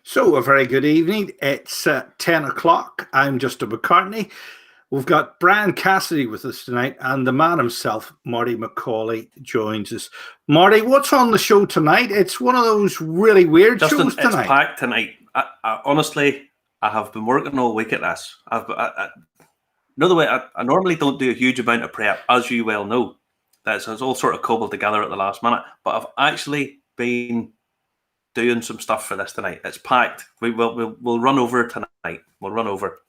So, a very good evening. It's 10 o'clock. I'm Justin McCartney. We've got Brian Cassidy with us tonight, and the man himself, Marty McCauley, joins us. Marty, what's on the show tonight? It's one of those really weird shows tonight. It's packed tonight. Honestly, I have been working all week at this. Another way, I normally don't do a huge amount of prep, as you well know. It's all sort of cobbled together at the last minute. But I've actually been doing some stuff for this tonight. It's packed. We'll run over tonight. We'll run over.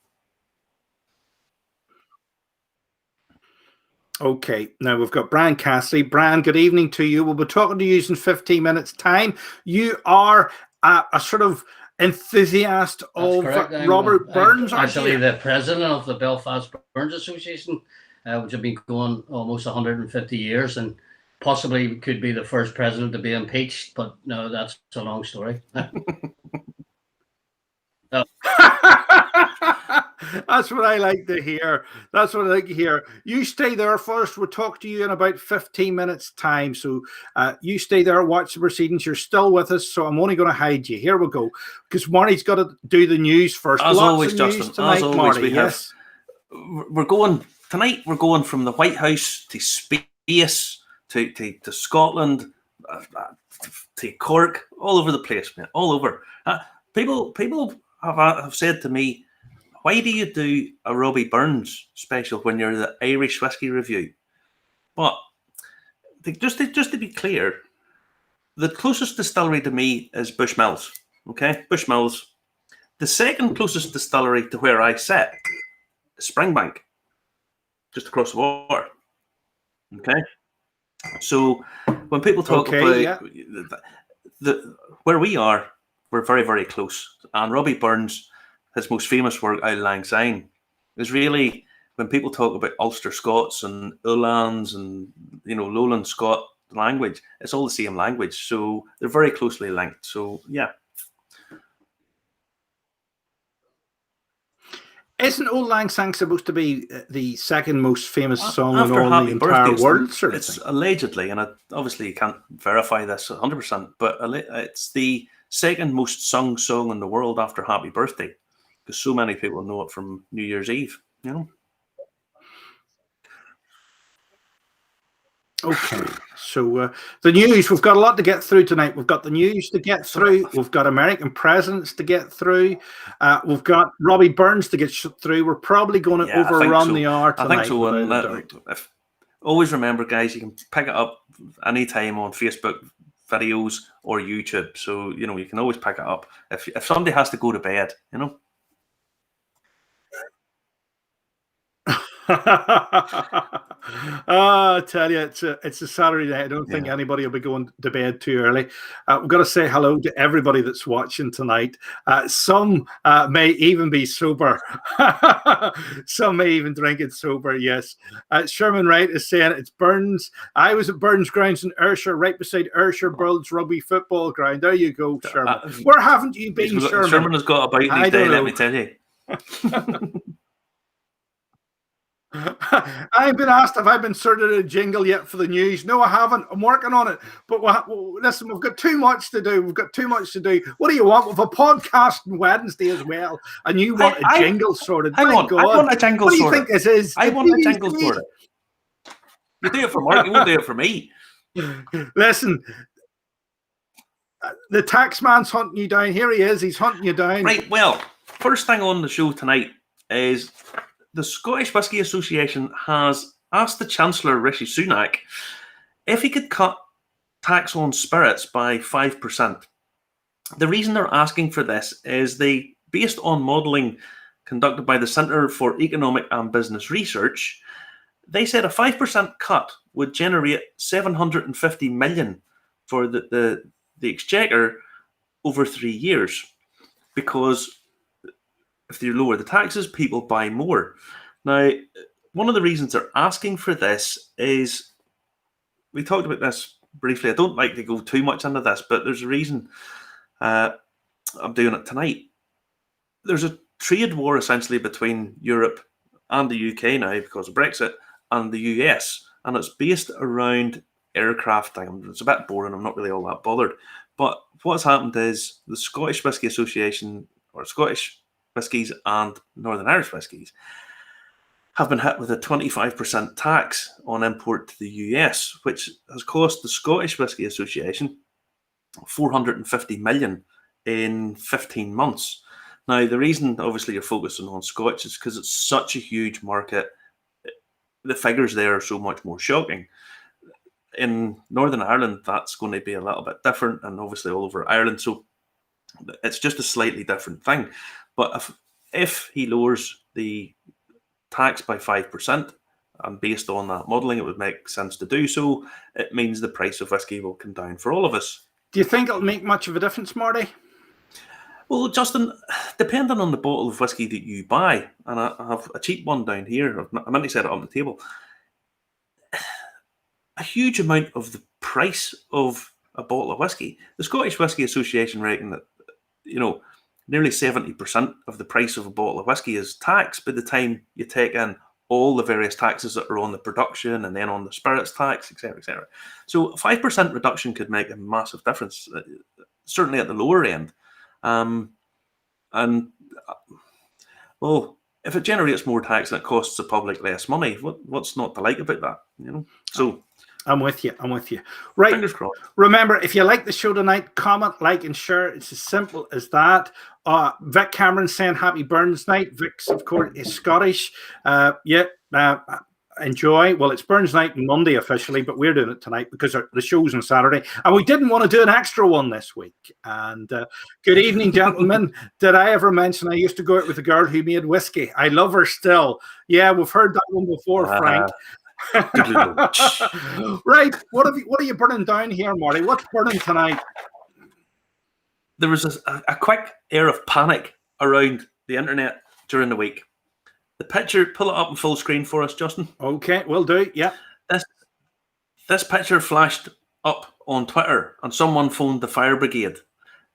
Okay, now we've got Brian Cassidy. Brian, good evening to you. We'll be talking to you in 15 minutes' time. You are a sort of enthusiast of Robert Burns. Actually, the president of the Belfast Burns Association, which have been going almost 150 years, and possibly could be the first president to be impeached. But no, that's a long story. That's what I like to hear. That's what I like to hear. You stay there first. We'll talk to you in about 15 minutes' time. So you stay there, watch the proceedings. You're still with us, so I'm only going to hide you. Here we go. Because Marty's got to do the news first. As always, Justin. Tonight, as always, Marty, yes. We're going tonight. We're going from the White House to space to Scotland to Cork, all over the place, man. All over. People have said to me, why do you do a Robbie Burns special when you're the Irish Whiskey Review? But just to be clear, the closest distillery to me is Bushmills. Okay, Bushmills. The second closest distillery to where I sit is Springbank, just across the water. Okay, so when people talk about where we are, we're very, very close. And Robbie Burns, his most famous work, Auld Lang Syne, is really when people talk about Ulster Scots and Uhlans and Lowland Scot language, it's all the same language. So they're very closely linked. So yeah. Isn't Auld Lang Syne supposed to be the second most famous song in all Happy the entire Birthday, world? It's allegedly, and obviously you can't verify this 100%, but it's the second most sung song in the world after Happy Birthday, because so many people know it from New Year's Eve, Okay, so the news, we've got a lot to get through tonight. We've got the news to get through. We've got American presidents to get through. We've got Robbie Burns to get through. We're probably going to overrun the hour tonight. I think so. Always remember, guys, you can pick it up anytime on Facebook videos or YouTube. So, you can always pick it up. If somebody has to go to bed, I tell you, it's a Saturday night. I don't think anybody will be going to bed too early. We've got to say hello to everybody that's watching tonight. Some may even be sober. Some may even drink it sober, yes. Sherman Wright is saying it's Burns. I was at Burns Grounds in Ayrshire, right beside Ayrshire Birds Rugby Football Ground. There you go, Sherman. Where haven't you been, Sherman? Sherman has got a bite these days, let me tell you. I've been asked if I've been sorted a jingle yet for the news. No, I haven't. I'm working on it. But listen, we've got too much to do. What do you want? With a podcast on Wednesday as well, and you want a jingle sorted? I want a jingle sorted. What do you think this is? I want a jingle sorted. You do it for Mark. You won't do it for me. Listen, the tax man's hunting you down. Here he is. He's hunting you down. Right. Well, first thing on the show tonight is the Scottish Whisky Association has asked the Chancellor, Rishi Sunak, if he could cut tax on spirits by 5%. The reason they're asking for this is based on modelling conducted by the Centre for Economic and Business Research, they said a 5% cut would generate 750 million for the Exchequer over 3 years, because if you lower the taxes, people buy more. Now, one of the reasons they're asking for this is, we talked about this briefly. I don't like to go too much into this, but there's a reason I'm doing it tonight. There's a trade war essentially between Europe and the UK now because of Brexit and the US, and it's based around aircraft. It's a bit boring. I'm not really all that bothered. But what's happened is the Scottish Whisky Association, or Scottish whiskies and Northern Irish whiskies, have been hit with a 25% tax on import to the US, which has cost the Scottish Whisky Association $450 million in 15 months. Now, the reason, obviously, you're focusing on Scotch is because it's such a huge market. The figures there are so much more shocking. In Northern Ireland, that's going to be a little bit different, and obviously all over Ireland. So it's just a slightly different thing. But if he lowers the tax by 5%, and based on that modelling, it would make sense to do so, it means the price of whiskey will come down for all of us. Do you think it'll make much of a difference, Marty? Well, Justin, depending on the bottle of whiskey that you buy, and I have a cheap one down here, I meant to set it up on the table, a huge amount of the price of a bottle of whiskey, the Scottish Whisky Association reckon that, nearly 70% of the price of a bottle of whiskey is taxed by the time you take in all the various taxes that are on the production and then on the spirits tax, etc., etc. So a 5% reduction could make a massive difference, certainly at the lower end. Well, if it generates more tax and it costs the public less money, what's not to like about that? So I'm with you. Right. Fingers crossed. Remember, if you like the show tonight, comment, like, and share. It's as simple as that. Vic Cameron saying happy Burns Night. Vic's, of course, is Scottish. Enjoy. Well, it's Burns Night Monday officially, but we're doing it tonight because the show's on Saturday. And we didn't want to do an extra one this week. And good evening, gentlemen. Did I ever mention I used to go out with a girl who made whiskey? I love her still. Yeah, we've heard that one before, Frank. Right. What are you burning down here, Marty? What's burning tonight? There was a quick air of panic around the internet during the week. The picture, pull it up in full screen for us, Justin. Okay, will do. Yeah. This picture flashed up on Twitter and someone phoned the fire brigade.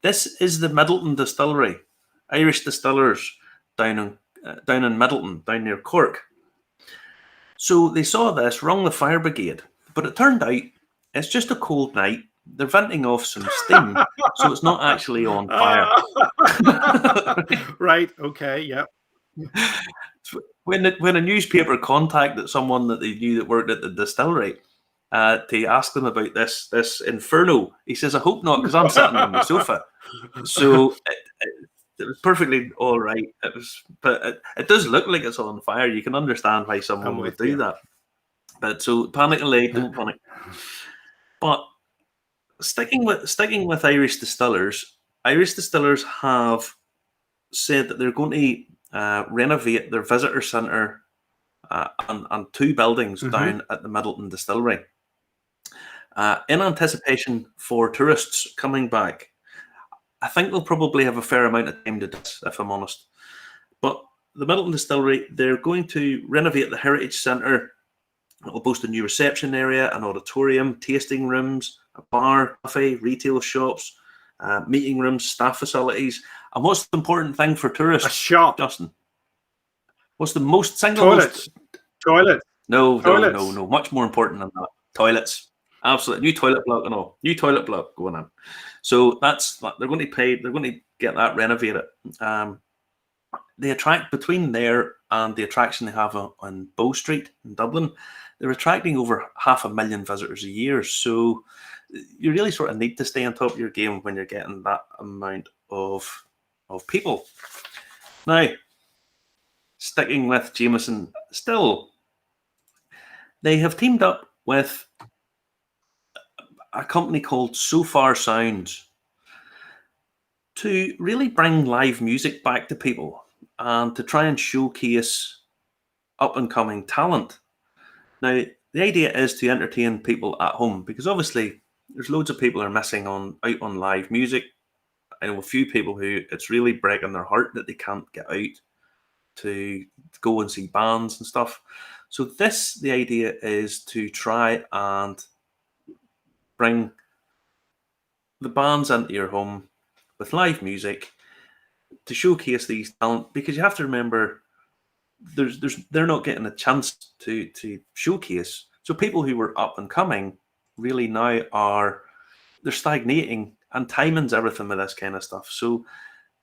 This is the Middleton Distillery, Irish distillers down in Middleton, down near Cork. So they saw this, rung the fire brigade, but it turned out it's just a cold night. They're venting off some steam, so it's not actually on fire. Right, okay, yeah. When a newspaper contacted someone that they knew that worked at the distillery to ask them about this inferno, he says, I hope not, because I'm sitting on the sofa. So it was perfectly all right. But it does look like it's on fire. You can understand why someone would do that. But so panic alay, don't panic. But sticking with Irish distillers have said that they're going to renovate their visitor centre and two buildings down at the Middleton Distillery in anticipation for tourists coming back. I think they'll probably have a fair amount of time to do this, if I'm honest. But the Middleton Distillery, they're going to renovate the Heritage Centre. It will boast a new reception area, an auditorium, tasting rooms, a bar, cafe, retail shops, meeting rooms, staff facilities. And what's the important thing for tourists? A shop, Justin. What's the most single toilets? No, toilets. No. Much more important than that. Toilets. Absolutely. New toilet block and all. New toilet block going on. So they're going to get that renovated. They attract, between there and the attraction they have on Bow Street in Dublin, they're attracting over 500,000 visitors a year. So you really sort of need to stay on top of your game when you're getting that amount of people. Now, sticking with Jameson still, they have teamed up with a company called So Far Sounds to really bring live music back to people and to try and showcase up-and-coming talent. Now, the idea is to entertain people at home, because obviously there's loads of people who are missing out on live music. I know a few people who it's really breaking their heart that they can't get out to go and see bands and stuff. So the idea is to try and bring the bands into your home with live music to showcase these talent, because you have to remember they're not getting a chance to showcase. So people who were up and coming really now they're stagnating and timing's everything with this kind of stuff. So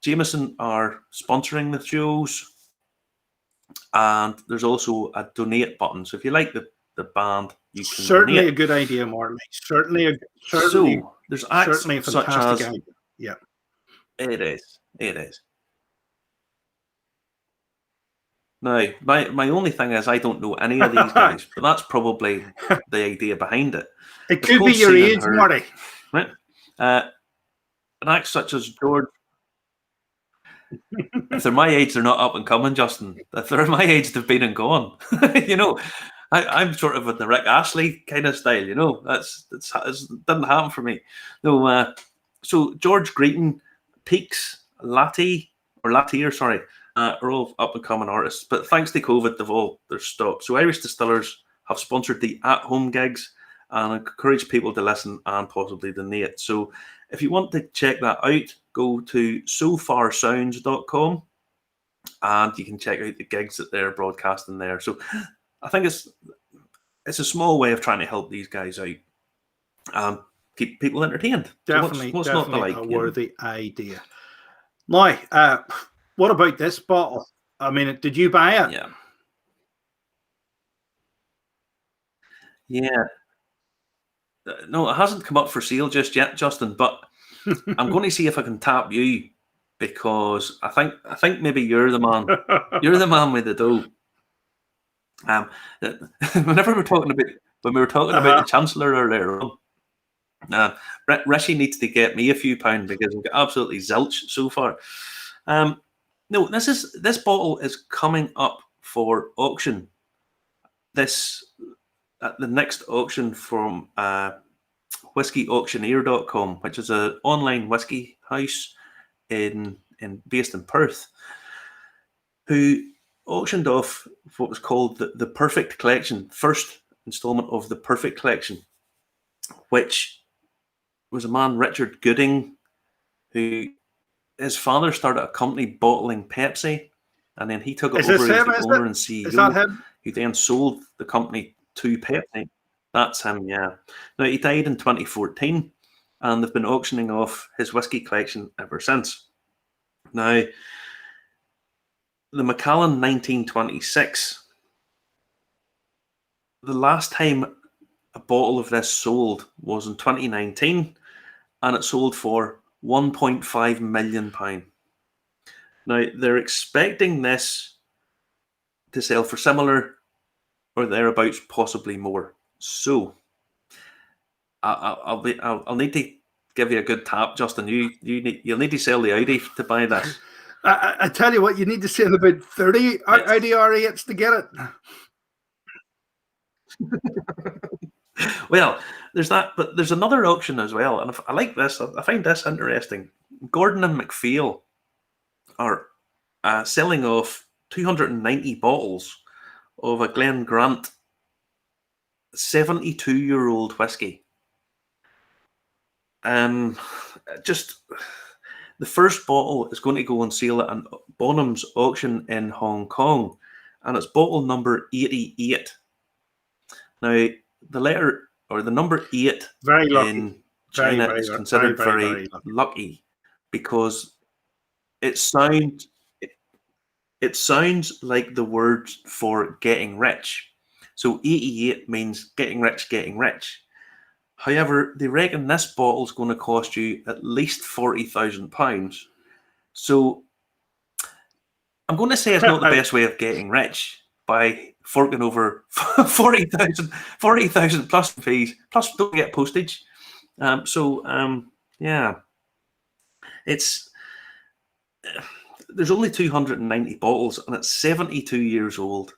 Jameson are sponsoring the shows, and there's also a donate button. So if you like the band, you can certainly donate. a good idea, Marley. Certainly So there's acts certainly a such fantastic as idea. Yeah. It is. Now, my only thing is I don't know any of these guys, but that's probably the idea behind it. It It's could be called your Seen and age, Heard, Marty. right? An act such as George. If they're my age, they're not up and coming, Justin. If they're my age, they've been and gone. You know, I'm sort of in the Rick Astley kind of style. You know, it didn't happen for me. No. So George Greeton, Peaks, Latier, sorry, are all up and coming artists. But thanks to COVID, they're stopped. So Irish distillers have sponsored the at-home gigs and encourage people to listen and possibly donate. So if you want to check that out, go to sofarsounds.com and you can check out the gigs that they're broadcasting there. So I think it's a small way of trying to help these guys out and keep people entertained. Definitely, so what's definitely not to like, a worthy idea. Now, what about this bottle? I mean, did you buy it? Yeah. No, it hasn't come up for sale just yet, Justin, but I'm going to see if I can tap you, because I think maybe you're the man. You're the man with the dough. Whenever we were talking about the Chancellor earlier, Rishi needs to get me a few pounds because I've got absolutely zilch so far. No, this bottle is coming up for auction. At the next auction from whiskeyauctioneer.com, which is an online whiskey house based in Perth, who auctioned off what was called the Perfect Collection, first installment of the Perfect Collection, which was a man, Richard Gooding, who his father started a company bottling Pepsi, and then he took it over as the owner and CEO. Is that him? Who then sold the company to Pepsi. That's him, yeah. Now, he died in 2014, and they've been auctioning off his whiskey collection ever since. Now, the Macallan 1926, the last time a bottle of this sold was in 2019, and it sold for £1.5 million. Now, they're expecting this to sell for similar or thereabouts, possibly more. So, I'll need to give you a good tap, Justin. You'll need to sell the Audi to buy this. I tell you what, you need to sell about 30 Audi R8s to get it. Well, there's that, but there's another auction as well, and I like this. I find this interesting. Gordon and MacPhail are selling off 290 bottles of a Glen Grant 72-year-old whiskey. Just the first bottle is going to go on sale at an Bonham's auction in Hong Kong, and it's bottle number 88. Now, the letter or the number 8 in China is considered very lucky because it sounds like the word for getting rich. So 88 means getting rich, getting rich. However, they reckon this bottle's going to cost you at least £40,000. So I'm going to say it's not the best way of getting rich by forking over 40,000 plus fees, plus don't get postage. Yeah, there's only 290 bottles and it's 72 years old.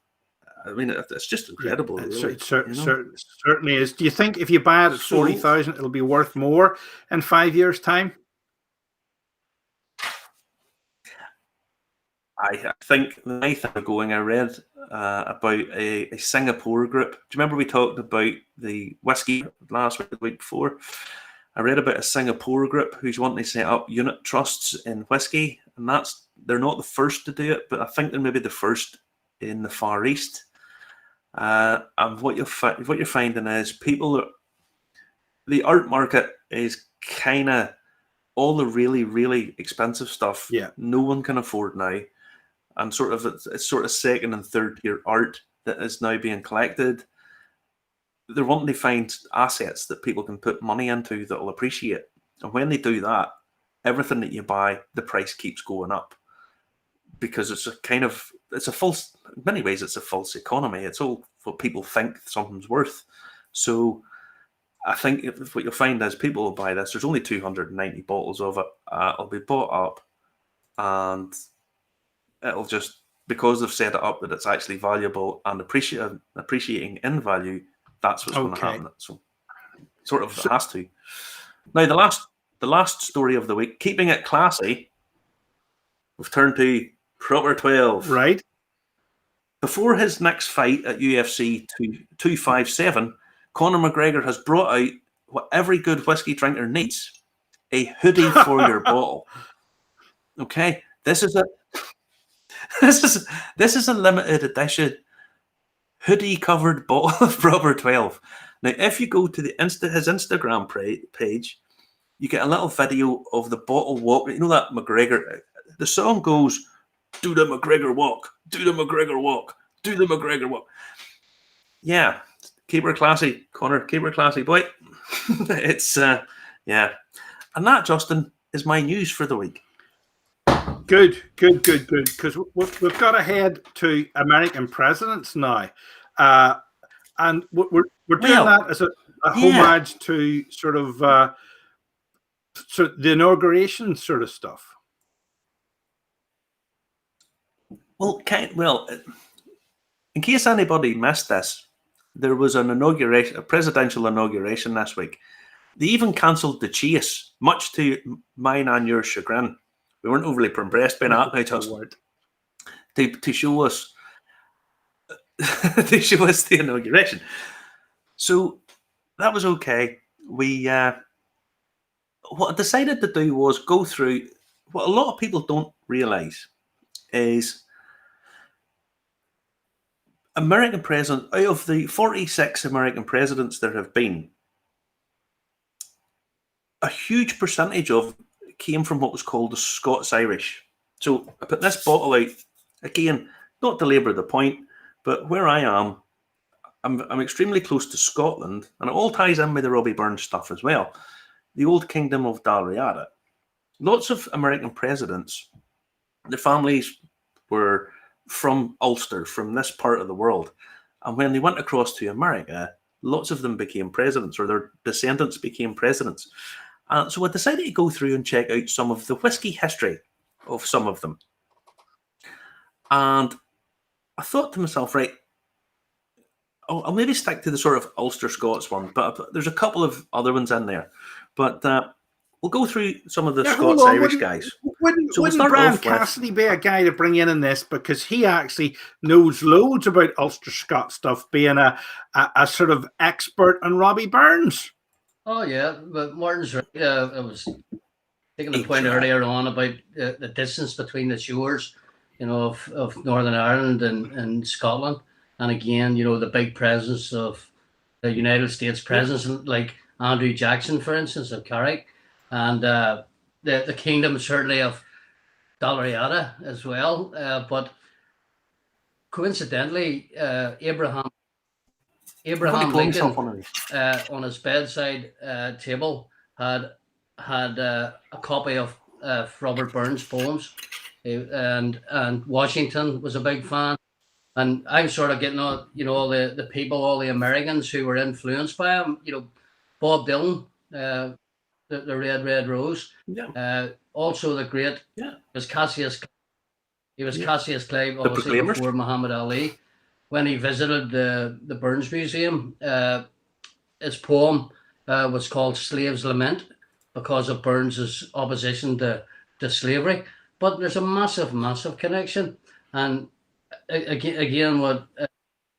I mean, it's just incredible. Yeah, really, certainly is. Do you think if you buy it at 40,000, it'll be worth more in 5 years' time? I think the night I'm going, I read about a Singapore group. Do you remember we talked about the whiskey last week, the week before? I read about a Singapore group who's wanting to set up unit trusts in whiskey, and they're not the first to do it, but I think they're maybe the first in the Far East. And what you're finding is the art market is kind of all the really, really expensive stuff, Yeah. no one can afford now, and sort of it's sort of second and third tier art that is now being collected. They're wanting to find assets that people can put money into that will appreciate, and when they do that, everything that you buy, the price keeps going up, because it's a false, in many ways it's a false economy. It's all what people think something's worth. So I think what you'll find is people will buy this. There's only 290 bottles of it. It'll be bought up, and it'll just, because they've set it up that it's actually valuable and appreciating in value, that's what's going to happen. So sort of it has to. Now the last story of the week, keeping it classy, we've turned to Proper 12. Right. Before his next fight at UFC 257, Conor McGregor has brought out what every good whiskey drinker needs: a hoodie for your bottle. Okay, this is a limited edition hoodie covered bottle of Proper 12. Now, if you go to his Instagram page, you get a little video of the bottle walk. You know that McGregor. The song goes, "Do the McGregor walk, do the McGregor walk, do the McGregor walk." Yeah, keep her classy, Conor. Keep her classy, boy. It's yeah, and that, Justin, is my news for the week. Good. Because we've got to head to American presidents now, and we're doing that as a homage to sort of the inauguration sort of stuff. Well, in case anybody missed this, there was a presidential inauguration this week. They even cancelled the chase, much to mine and your chagrin. We weren't overly impressed by that. To show us, the inauguration. So that was okay. We what I decided to do was go through what a lot of people don't realise is American president. Out of the 46 American presidents there have been, a huge percentage of came from what was called the Scots-Irish. So I put this bottle out, again, not to labour the point, but where I am, I'm extremely close to Scotland, and it all ties in with the Robbie Burns stuff as well. The old kingdom of Dalriada. Lots of American presidents, their families were from Ulster, from this part of the world. And when they went across to America, lots of them became presidents, or their descendants became presidents. So I decided to go through and check out some of the whiskey history of some of them. And I thought to myself, right, I'll maybe stick to the sort of Ulster Scots one, but there's a couple of other ones in there. But we'll go through some of the Scots-Irish guys. Wouldn't Brian Cassidy be a guy to bring in this, because he actually knows loads about Ulster Scot stuff, being a sort of expert on Robbie Burns? Oh yeah, but Martin's right. I was taking the point earlier on about the distance between the shores, of Northern Ireland and Scotland, and again, the big presence of the United States presence, like Andrew Jackson, for instance, of Carrick, and the kingdom certainly of Dalriada as well. But coincidentally, Abraham Lincoln on his bedside table had a copy of Robert Burns' poems, and Washington was a big fan. And I'm sort of getting all the people, all the Americans who were influenced by him. Bob Dylan, the Red Rose. Yeah. Also the great was Cassius. He was Cassius Clay, obviously before Muhammad Ali. When he visited the Burns Museum, his poem was called "Slave's Lament" because of Burns's opposition to slavery. But there's a massive connection. And again, what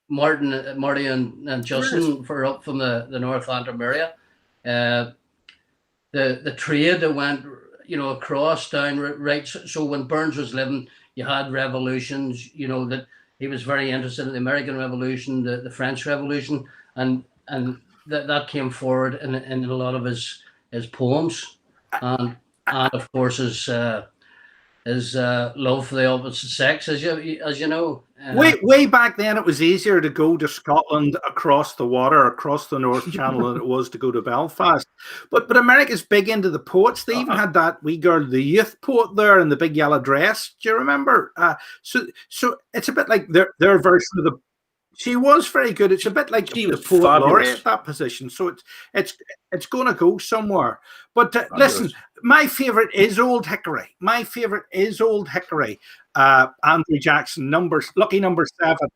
Marty and Justin for up from the North Antrim area, the trade that went across down right. So when Burns was living, you had revolutions. That he was very interested in the American Revolution, the French Revolution, and that came forward in a lot of his poems. And and of course his love for the opposite sex, as you know. Way back then, it was easier to go to Scotland across the water, across the North Channel, than it was to go to Belfast. But America's big into the poets. They even had that wee girl, the youth poet there, in the big yellow dress. Do you remember? So it's a bit like their version of the. She was very good. It's a bit like She the was poet fabulous. laureate, that position. So it's going to go somewhere. But listen, my favorite is Old Hickory. My favorite is Old Hickory. Andrew Jackson, lucky number 7.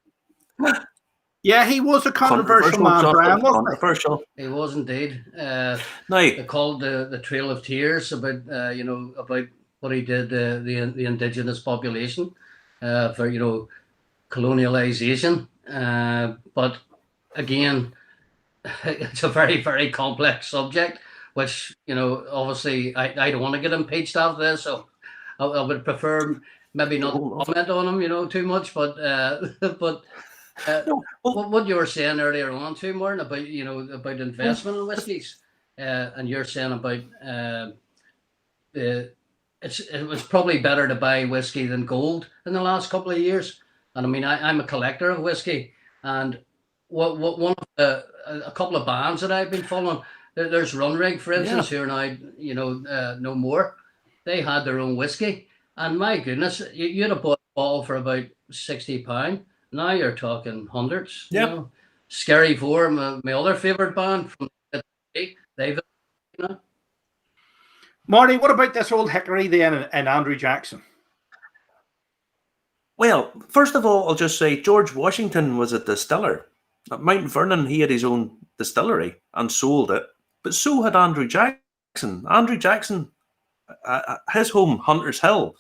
Yeah, he was a controversial man, Brian. Controversial. He was indeed. Now They called the Trail of Tears about about what he did the indigenous population for colonialization. But again, it's a very, very complex subject, which obviously I don't want to get impeached after this, so I would prefer maybe not to comment on him too much. But what you were saying earlier on too, Martin, about investment in whiskies, and you're saying about it was probably better to buy whiskey than gold in the last couple of years. And I mean, I'm a collector of whiskey, and one of a couple of bands that I've been following, there's Runrig, for instance, who are now no more. They had their own whiskey, and my goodness, you'd have bought a bottle for about £60. Now you're talking hundreds. Yeah. Scary Four, my other favorite band from they've. Marty, what about this Old Hickory then and Andrew Jackson? Well, first of all, I'll just say George Washington was a distiller. At Mount Vernon, he had his own distillery and sold it, but so had Andrew Jackson. Andrew Jackson, his home, Hunter's Hill,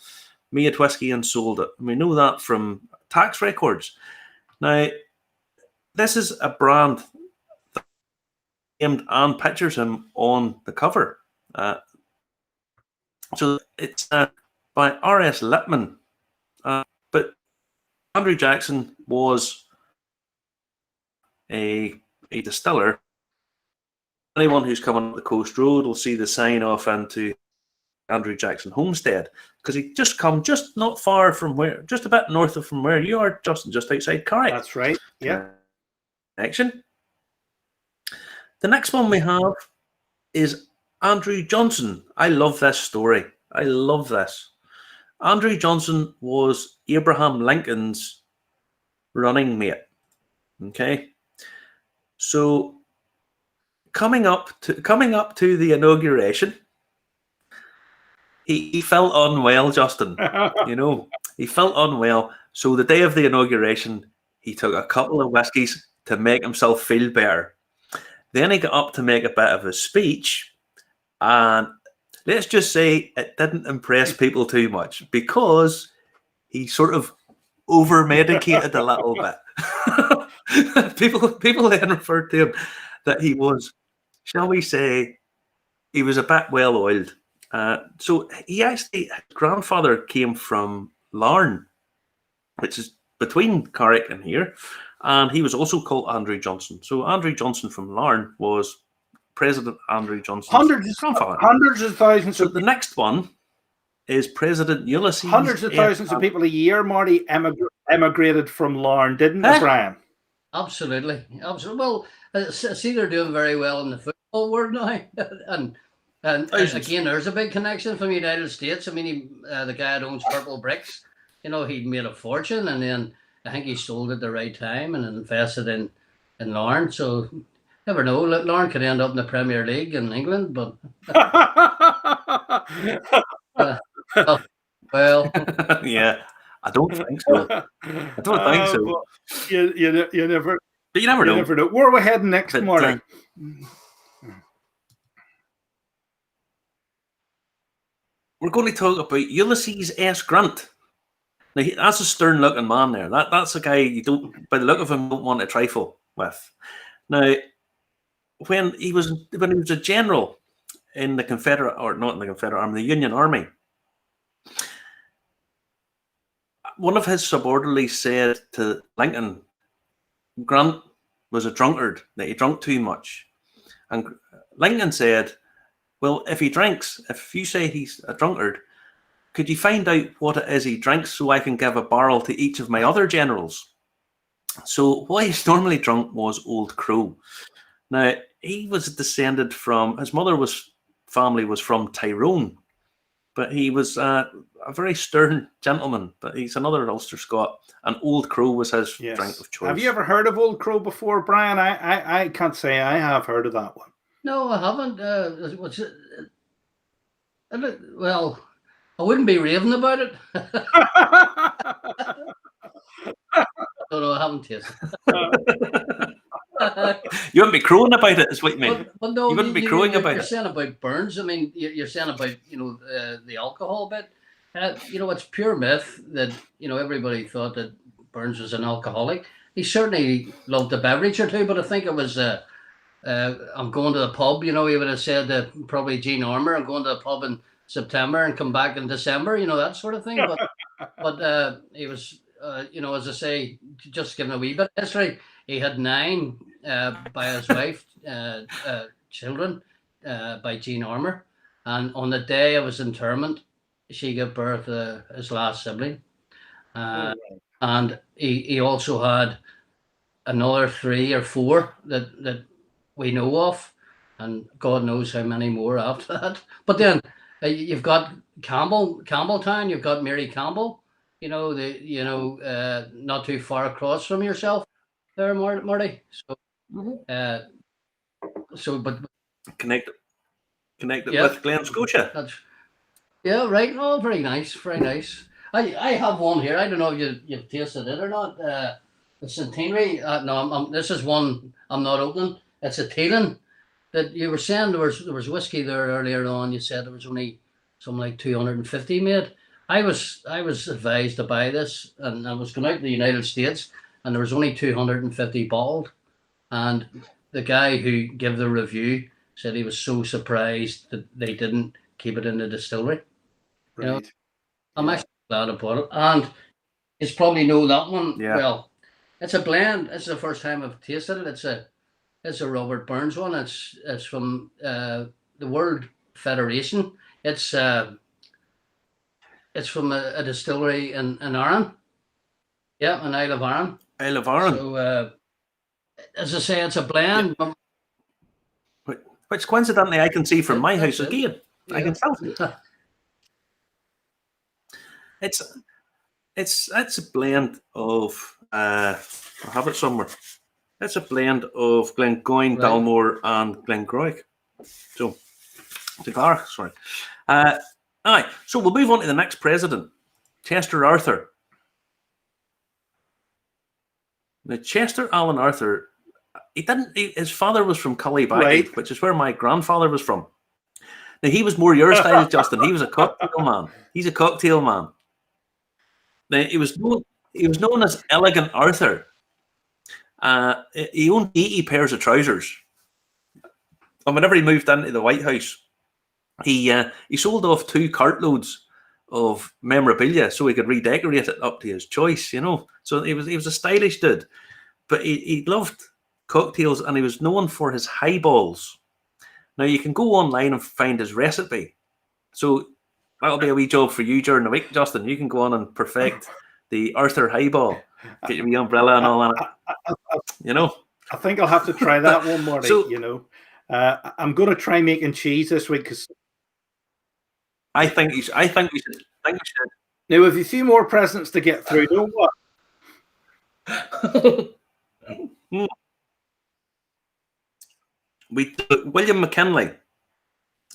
made whiskey and sold it. And we know that from tax records. Now, this is a brand that named and pictures him on the cover. So it's by R.S. Lippman. But Andrew Jackson was a distiller. Anyone who's coming up the coast road will see the sign off into Andrew Jackson Homestead, because he just come just not far from just a bit north of from where you are, Justin, just outside Carrick. That's right. Yeah. Connection. The next one we have is Andrew Johnson. I love this story. I love this. Andrew Johnson was Abraham Lincoln's running mate. Okay, so coming up to the inauguration, he felt unwell, Justin. He felt unwell. So the day of the inauguration, he took a couple of whiskies to make himself feel better. Then he got up to make a bit of a speech, and let's just say it didn't impress people too much because he sort of over-medicated a little bit. People then referred to him that he was, shall we say, he was a bit well-oiled. So his grandfather came from Larne, which is between Carrick and here, and he was also called Andrew Johnson. So Andrew Johnson from Larne was President Andrew Johnson's grandfather. Hundreds of thousands. So the next one is President Ulysses. Hundreds of thousands of people a year, Marty, emigrated from Larne, didn't they, Brian? Absolutely. Well, I see they're doing very well in the football world now, and again, there's a big connection from the United States. I mean, the guy that owns Purple Bricks, he'd made a fortune, and then I think he sold at the right time and invested in Larne. So never know. Larne could end up in the Premier League in England, but well, yeah, I don't think so. I don't think so. You never. But you never know. Where are we heading next, Marty? We're going to talk about Ulysses S. Grant. Now, that's a stern-looking man there. That's a guy you don't, by the look of him, don't want to trifle with. Now, when he was a general in the Confederate, or not in the Confederate Army, the Union Army, one of his subordinates said to Lincoln, Grant was a drunkard, that he drank too much. And Lincoln said, Well, if you say he's a drunkard, could you find out what it is he drinks so I can give a barrel to each of my other generals? So what he's normally drunk was Old Crow. Now, he was descended from, his family was from Tyrone, but he was a very stern gentleman, but he's another Ulster Scot, and Old Crow was his drink of choice. Have you ever heard of Old Crow before, Brian? I can't say I have heard of that one. No, I haven't. Well, I wouldn't be raving about it. No, I haven't tasted it. You wouldn't be crowing about it, is what you mean. But no, you wouldn't be crowing about it. You're saying about Burns. I mean, you're saying about the alcohol bit. It's pure myth that everybody thought that Burns was an alcoholic. He certainly loved a beverage or two, but I think it was I'm going to the pub. He would have said probably Gene Armour, I'm going to the pub in September and come back in December. That sort of thing. But he was. As I say, just giving a wee bit of history, he had 9 by his wife, children by Jean Armour. And on the day of his interment, she gave birth to his last sibling. And he also had another 3 or 4 that we know of. And God knows how many more after that. But then you've got Campbelltown, you've got Mary Campbell. Not too far across from yourself there, Marty. But connected with Glen Scotia. Yeah, right. Oh, very nice, very nice. I have one here. I don't know if you've tasted it or not. The Centenary. No, this is one I'm not opening. It's a Teelan that you were saying there was whiskey there earlier on. You said there was only something like 250 made. I was advised to buy this, and I was going out to the United States, and there was only 250 bottled. And the guy who gave the review said he was so surprised that they didn't keep it in the distillery. Right. I'm actually glad I bought it, and it's probably know that one. Yeah. Well, it's a blend. It's the first time I've tasted it. It's a Robert Burns one. It's from the World Federation. It's from a distillery in Arran. Yeah, in Isle of Arran. Isle of Arran. So, as I say, it's a blend. Yeah. Which coincidentally I can see from my house again. Yeah. I can tell. It's a blend of I have it somewhere. It's a blend of Glengoyne, right. Dalmore, and Glengroig. So, Clark, sorry. Aye, so we'll move on to the next president, Chester Arthur. Now, Chester Alan Arthur, his father was from Cullyback, right, which is where my grandfather was from. Now, he was more your style, Justin. He was a cocktail man. He's a cocktail man. Now, he was known as Elegant Arthur. He owned 80 pairs of trousers. And whenever he moved into the White House, he sold off 2 cartloads of memorabilia so he could redecorate it up to his choice, So he was a stylish dude, but he loved cocktails, and he was known for his highballs. Now you can go online and find his recipe. So that'll be a wee job for you during the week, Justin. You can go on and perfect the Arthur highball, get your wee umbrella and all that. I think I'll have to try that one more. I'm going to try making cheese this week because I think we should. Now, with a few more presents to get through, don't what? William McKinley.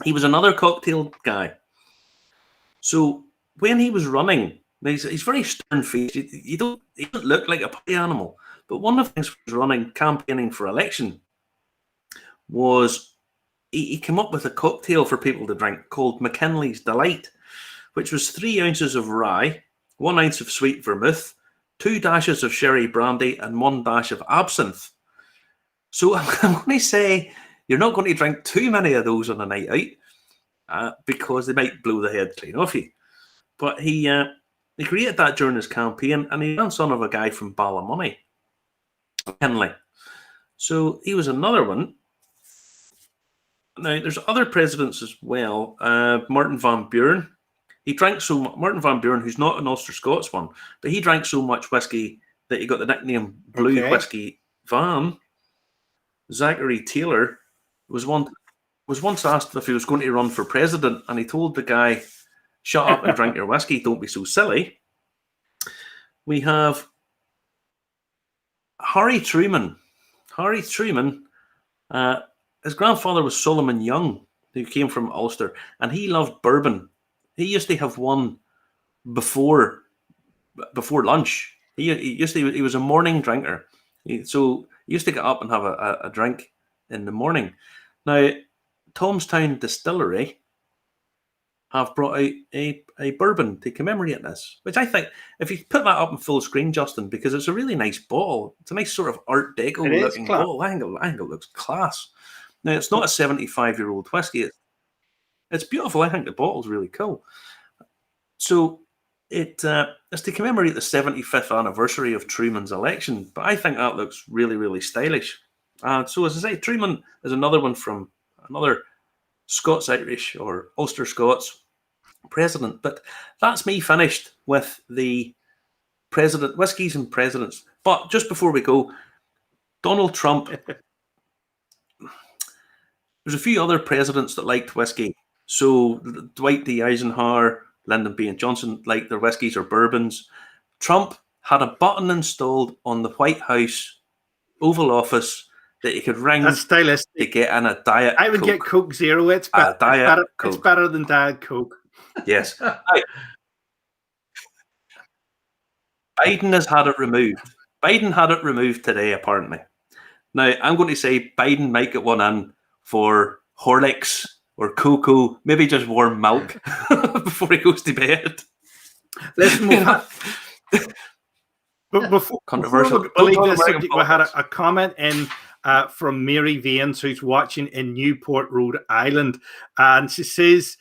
He was another cocktail guy. So when he was running, he's very stern-faced. He don't look like a party animal. But one of the things he was running, campaigning for election, was he came up with a cocktail for people to drink called McKinley's Delight, which was 3 ounces of rye, 1 ounce of sweet vermouth, 2 dashes of sherry brandy, and 1 dash of absinthe. So I'm going to say you're not going to drink too many of those on a night out because they might blow the head clean off you. But he created that during his campaign, and he ran son of a guy from Ballymoney, McKinley. So he was another one. Now, there's other presidents as well. Martin van Buren. He drank so much. Martin van Buren, who's not an Ulster Scots one, but he drank so much whiskey that he got the nickname Blue Whiskey Van. Zachary Taylor was once asked if he was going to run for president, and he told the guy, "Shut up and drink your whiskey. Don't be so silly." We have Harry Truman. Harry Truman, his grandfather was Solomon Young, who came from Ulster, and he loved bourbon. He used to have one before lunch. He was a morning drinker. So he used to get up and have a drink in the morning. Now, Tomstown Distillery have brought out a bourbon to commemorate this, which I think, if you put that up in full screen, Justin, because it's a really nice bottle. It's a nice sort of Art Deco looking bottle. I think it looks class. Now, it's not a 75-year-old whiskey. It's beautiful. I think the bottle's really cool. So it's to commemorate the 75th anniversary of Truman's election, but I think that looks really, really stylish. So as I say, Truman is another one from another Scots-Irish or Ulster Scots president. But that's me finished with the president whiskies and presidents. But just before we go, Donald Trump. There's a few other presidents that liked whiskey. So Dwight D. Eisenhower, Lyndon B. Johnson liked their whiskies or bourbons. Trump had a button installed on the White House Oval Office that you could ring to get in a Diet I would Coke. get Coke Zero. It's Coke. It's better than Diet Coke. Yes. Biden has had it removed. Biden had it removed today, apparently. Now, I'm going to say Biden might get one in for Horlicks or cocoa, maybe just warm milk before he goes to bed. Listen, before controversial. We had a comment in from Mary Vaines, who's watching in Newport, Rhode Island, and she says,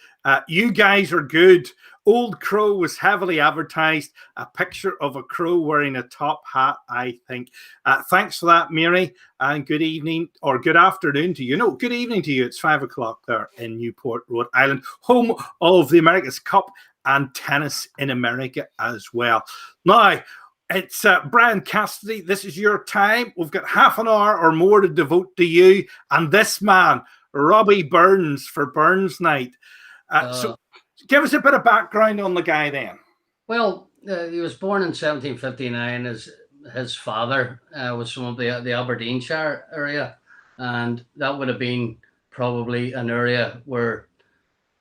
"You guys are good. Old Crow was heavily advertised. A picture of a crow wearing a top hat, I think." Thanks for that, Mary, and good evening or good afternoon to you. No, good evening to you. It's 5 o'clock there in Newport, Rhode Island, home of the America's Cup and tennis in America as well. Now, it's Brian Cassidy. This is your time. We've got half an hour or more to devote to you and this man, Robbie Burns, for Burns Night. So give us a bit of background on the guy then. Well, he was born in 1759. His father was from the Aberdeenshire area, and that would have been probably an area where,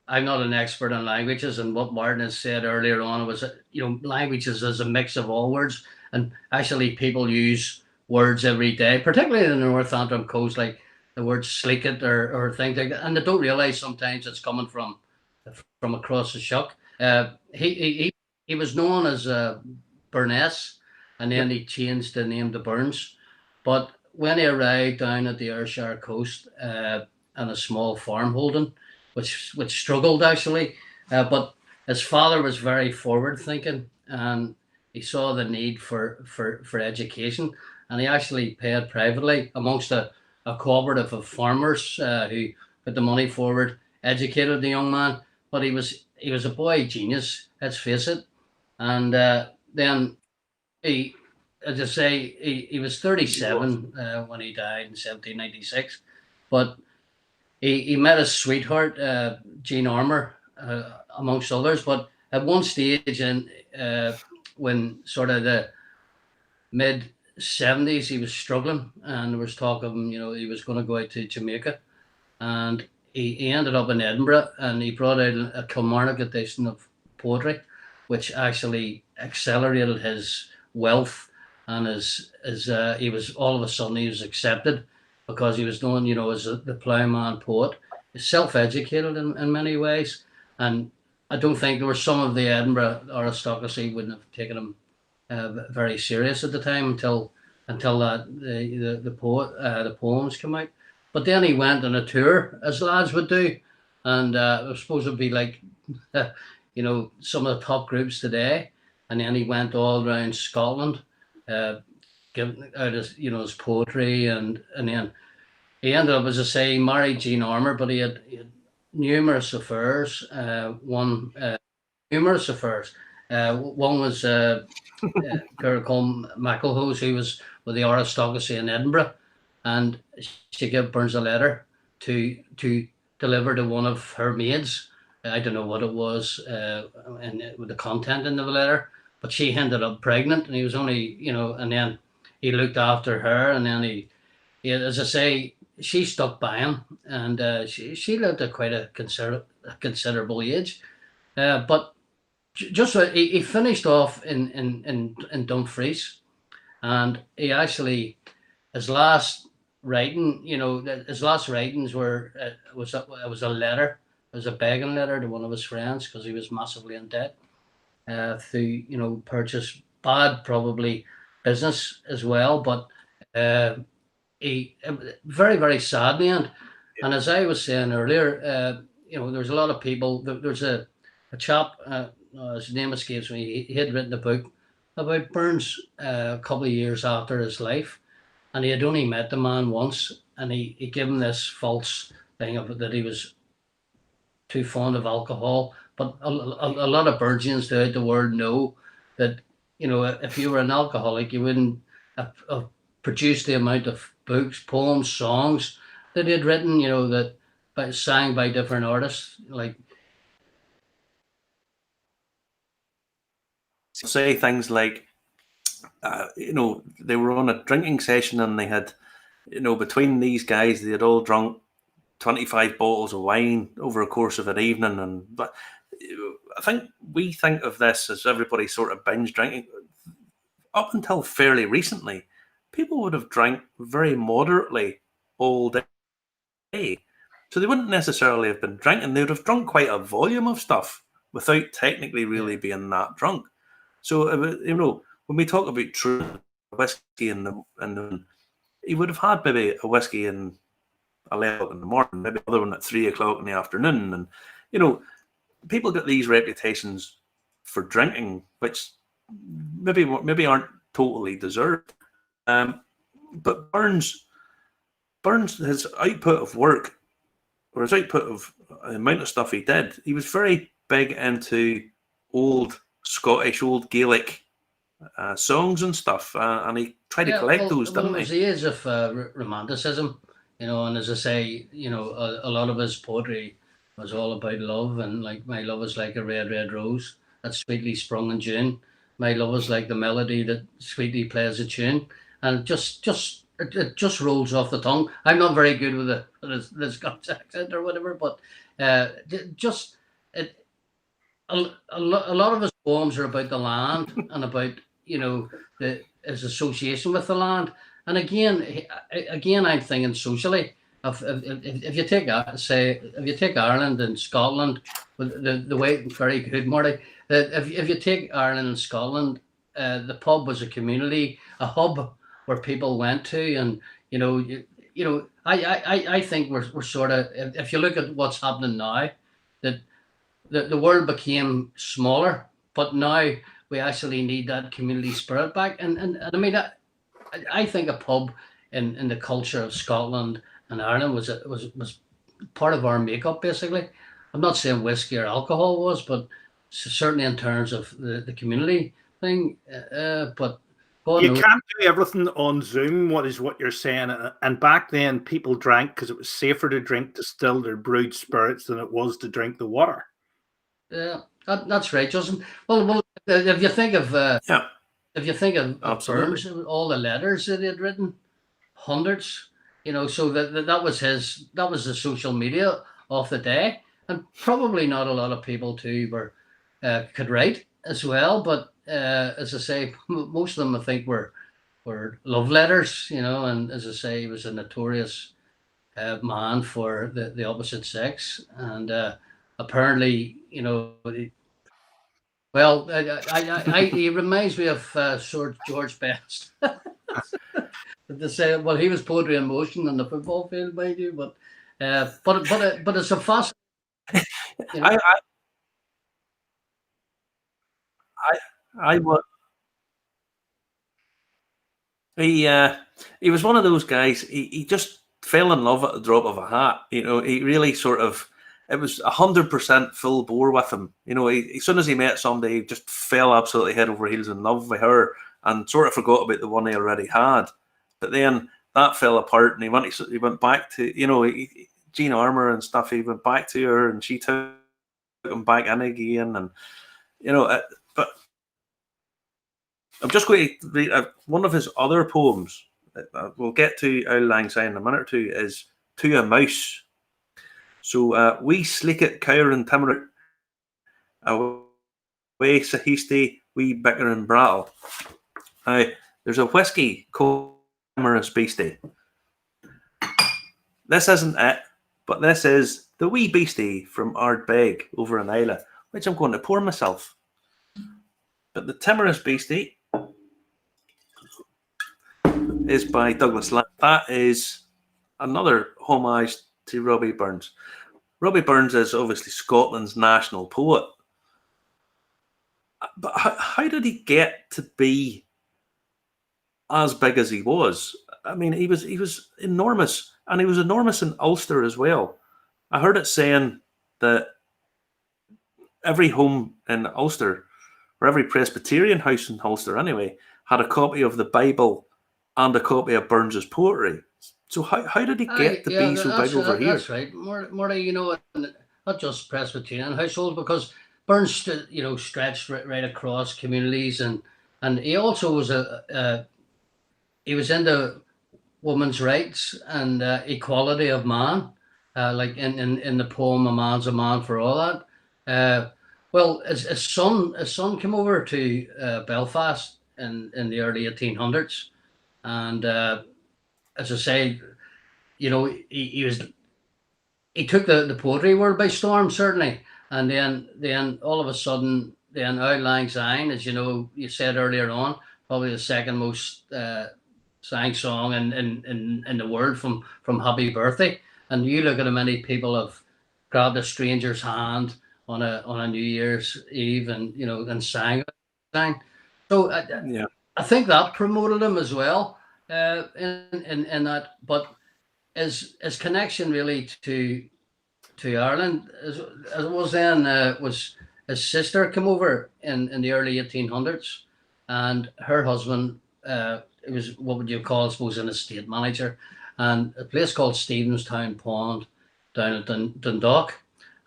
I'm not an expert on languages, and what Martin has said earlier on was, languages is a mix of all words, and actually people use words every day, particularly in the North Antrim coast, like the word sleekit or things like that, and they don't realise sometimes it's coming from across the shuck. He was known as Burness, and then he changed the name to Burns. But when he arrived down at the Ayrshire coast in a small farm holding, which struggled actually, but his father was very forward thinking, and he saw the need for education, and he actually paid privately amongst a cooperative of farmers who put the money forward, educated the young man. But he was a boy genius, let's face it. And then he, as I say, he was 37 when he died in 1796. But he met his sweetheart, Jean Armour, amongst others. But at one stage, when sort of the mid-70s, he was struggling, and there was talk of him, he was going to go out to Jamaica. And he ended up in Edinburgh, and he brought out a Kilmarnock edition of poetry, which actually accelerated his wealth, and he was all of a sudden he was accepted because he was known, as the ploughman poet. He's self-educated in many ways, and I don't think there were some of the Edinburgh aristocracy wouldn't have taken him very serious at the time until the poems came out. But then he went on a tour, as lads would do, and it was supposed to be like, some of the top groups today. And then he went all around Scotland, giving out his poetry, and then he ended up, as I say, he married Jean Armour, but he had numerous affairs. Numerous affairs. One was a girl called McElhose, who was with the aristocracy in Edinburgh, and she gave Burns a letter to deliver to one of her maids. I don't know what it was, and with the content in the letter, but she ended up pregnant, and he was only, and then he looked after her, and then he as I say, she stuck by him, and she lived at quite a considerable age, but just he finished off in Dumfries, and he actually his last writings were was a letter. It was a begging letter to one of his friends because he was massively in debt through purchase bad probably business as well, but he very, very sad man. And as I was saying earlier, there's a lot of people. There's a chap, his name escapes me. He had written a book about Burns a couple of years after his life, and he had only met the man once, and he gave him this false thing of that he was too fond of alcohol. But a lot of Bursians throughout the world know that if you were an alcoholic, you wouldn't have produced the amount of books, poems, songs that he had written. That sang by different artists, like say things like, they were on a drinking session and they had, between these guys, they had all drunk 25 bottles of wine over a course of an evening. But I think we think of this as everybody sort of binge drinking. Up until fairly recently, people would have drank very moderately all day. So they wouldn't necessarily have been drinking. They would have drunk quite a volume of stuff without technically really being that drunk. So, when we talk about Truman, whiskey and he would have had maybe a whiskey in 11 o'clock in the morning, maybe another one at 3 o'clock in the afternoon. And, people get these reputations for drinking, which maybe aren't totally deserved. But Burns, his output of work, or his output of the amount of stuff he did, he was very big into old Scottish, old Gaelic songs and stuff, and he tried to collect those, didn't he? It was the age of romanticism, and as I say, a lot of his poetry was all about love, and like, my love is like a red, red rose that sweetly sprung in June. My love is like the melody that sweetly plays a tune, and it just rolls off the tongue. I'm not very good with the Scottish accent or whatever, but a lot of his poems are about the land and about his association with the land. And again, I'm thinking socially. If you take Ireland and Scotland, the way, very good, Marty. If you take Ireland and Scotland, the pub was a community, a hub where people went to, and I think we're sort of, if you look at what's happening now, that the world became smaller, but now we actually need that community spirit back. And I mean, I think a pub in the culture of Scotland and Ireland was part of our makeup, basically. I'm not saying whiskey or alcohol was, but certainly in terms of the community thing. But God you knows. can't do everything on Zoom. What you're saying? And back then, people drank because it was safer to drink distilled or brewed spirits than it was to drink the water. Yeah, that's right, Justin. Well, if you think of if you think of Burns, all the letters that he had written, hundreds, so that was the social media of the day, and probably not a lot of people too could write as well. But as I say, most of them I think were love letters, and as I say, he was a notorious man for the opposite sex, and apparently, well, he reminds me of Sir George Best. To say, well, he was poetry in motion on the football field, mind you, but it's a fascinating. I was. He was one of those guys. He just fell in love at the drop of a hat. You know, he really sort of, it was 100% full bore with him. You know, as soon as he met somebody, he just fell absolutely head over heels in love with her and sort of forgot about the one he already had. But then that fell apart, and he went back to, you know, Jean Armour and stuff. He went back to her, and she took him back in again, and you know. But I'm just going to read one of his other poems. We'll get to Auld Lang Syne in a minute or two. Is To a Mouse. So we slick it, cower and timmer, away so hasty, we bicker and brattle. There's a whiskey called Timorous Beastie. This isn't it, but this is the wee beastie from Ardbeg over in Islay, which I'm going to pour myself. But the Timorous Beastie is by Douglas Lamb. That is another homage to Robbie Burns. Robbie Burns is obviously Scotland's national poet. But how did he get to be as big as he was? I mean, he was enormous, and he was enormous in Ulster as well. I heard it saying that every home in Ulster, or every Presbyterian house in Ulster anyway, had a copy of the Bible and a copy of Burns's poetry. So how did he get to be so big over here? That's right, Marty. You know, not just Presbyterian households, because Burns, stretched right across communities, and he also was he was into women's rights and equality of man, like in the poem "A Man's a Man for All That." Well, his son came over to Belfast in the early 1800s, and as I say, you know, he took the poetry world by storm, certainly. And then all of a sudden, then Auld Lang Syne, as you know, you said earlier on, probably the second most sang song in the world from Happy Birthday. And you look at how many people have grabbed a stranger's hand on a New Year's Eve and sang. So I think that promoted him as well in that. But his connection really to Ireland, as it was then, was his sister came over in the early 1800s, and her husband, it was, what would you call, I suppose, an estate manager, and a place called Stephenstown Pond down at Dundalk,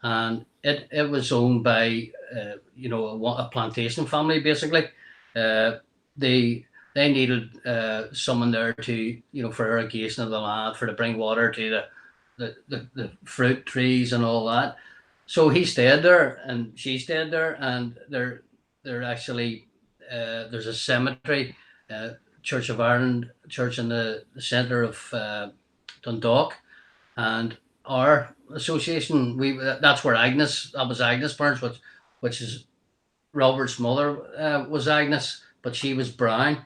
and it was owned by a plantation family basically. They needed someone there to, for irrigation of the land, to bring water to the fruit trees and all that. So he stayed there, and she stayed there, and they're actually there's a cemetery, Church of Ireland church in the centre of Dundalk, and our association, that was Agnes Burns, which is Robert's mother, was Agnes, but she was Brown.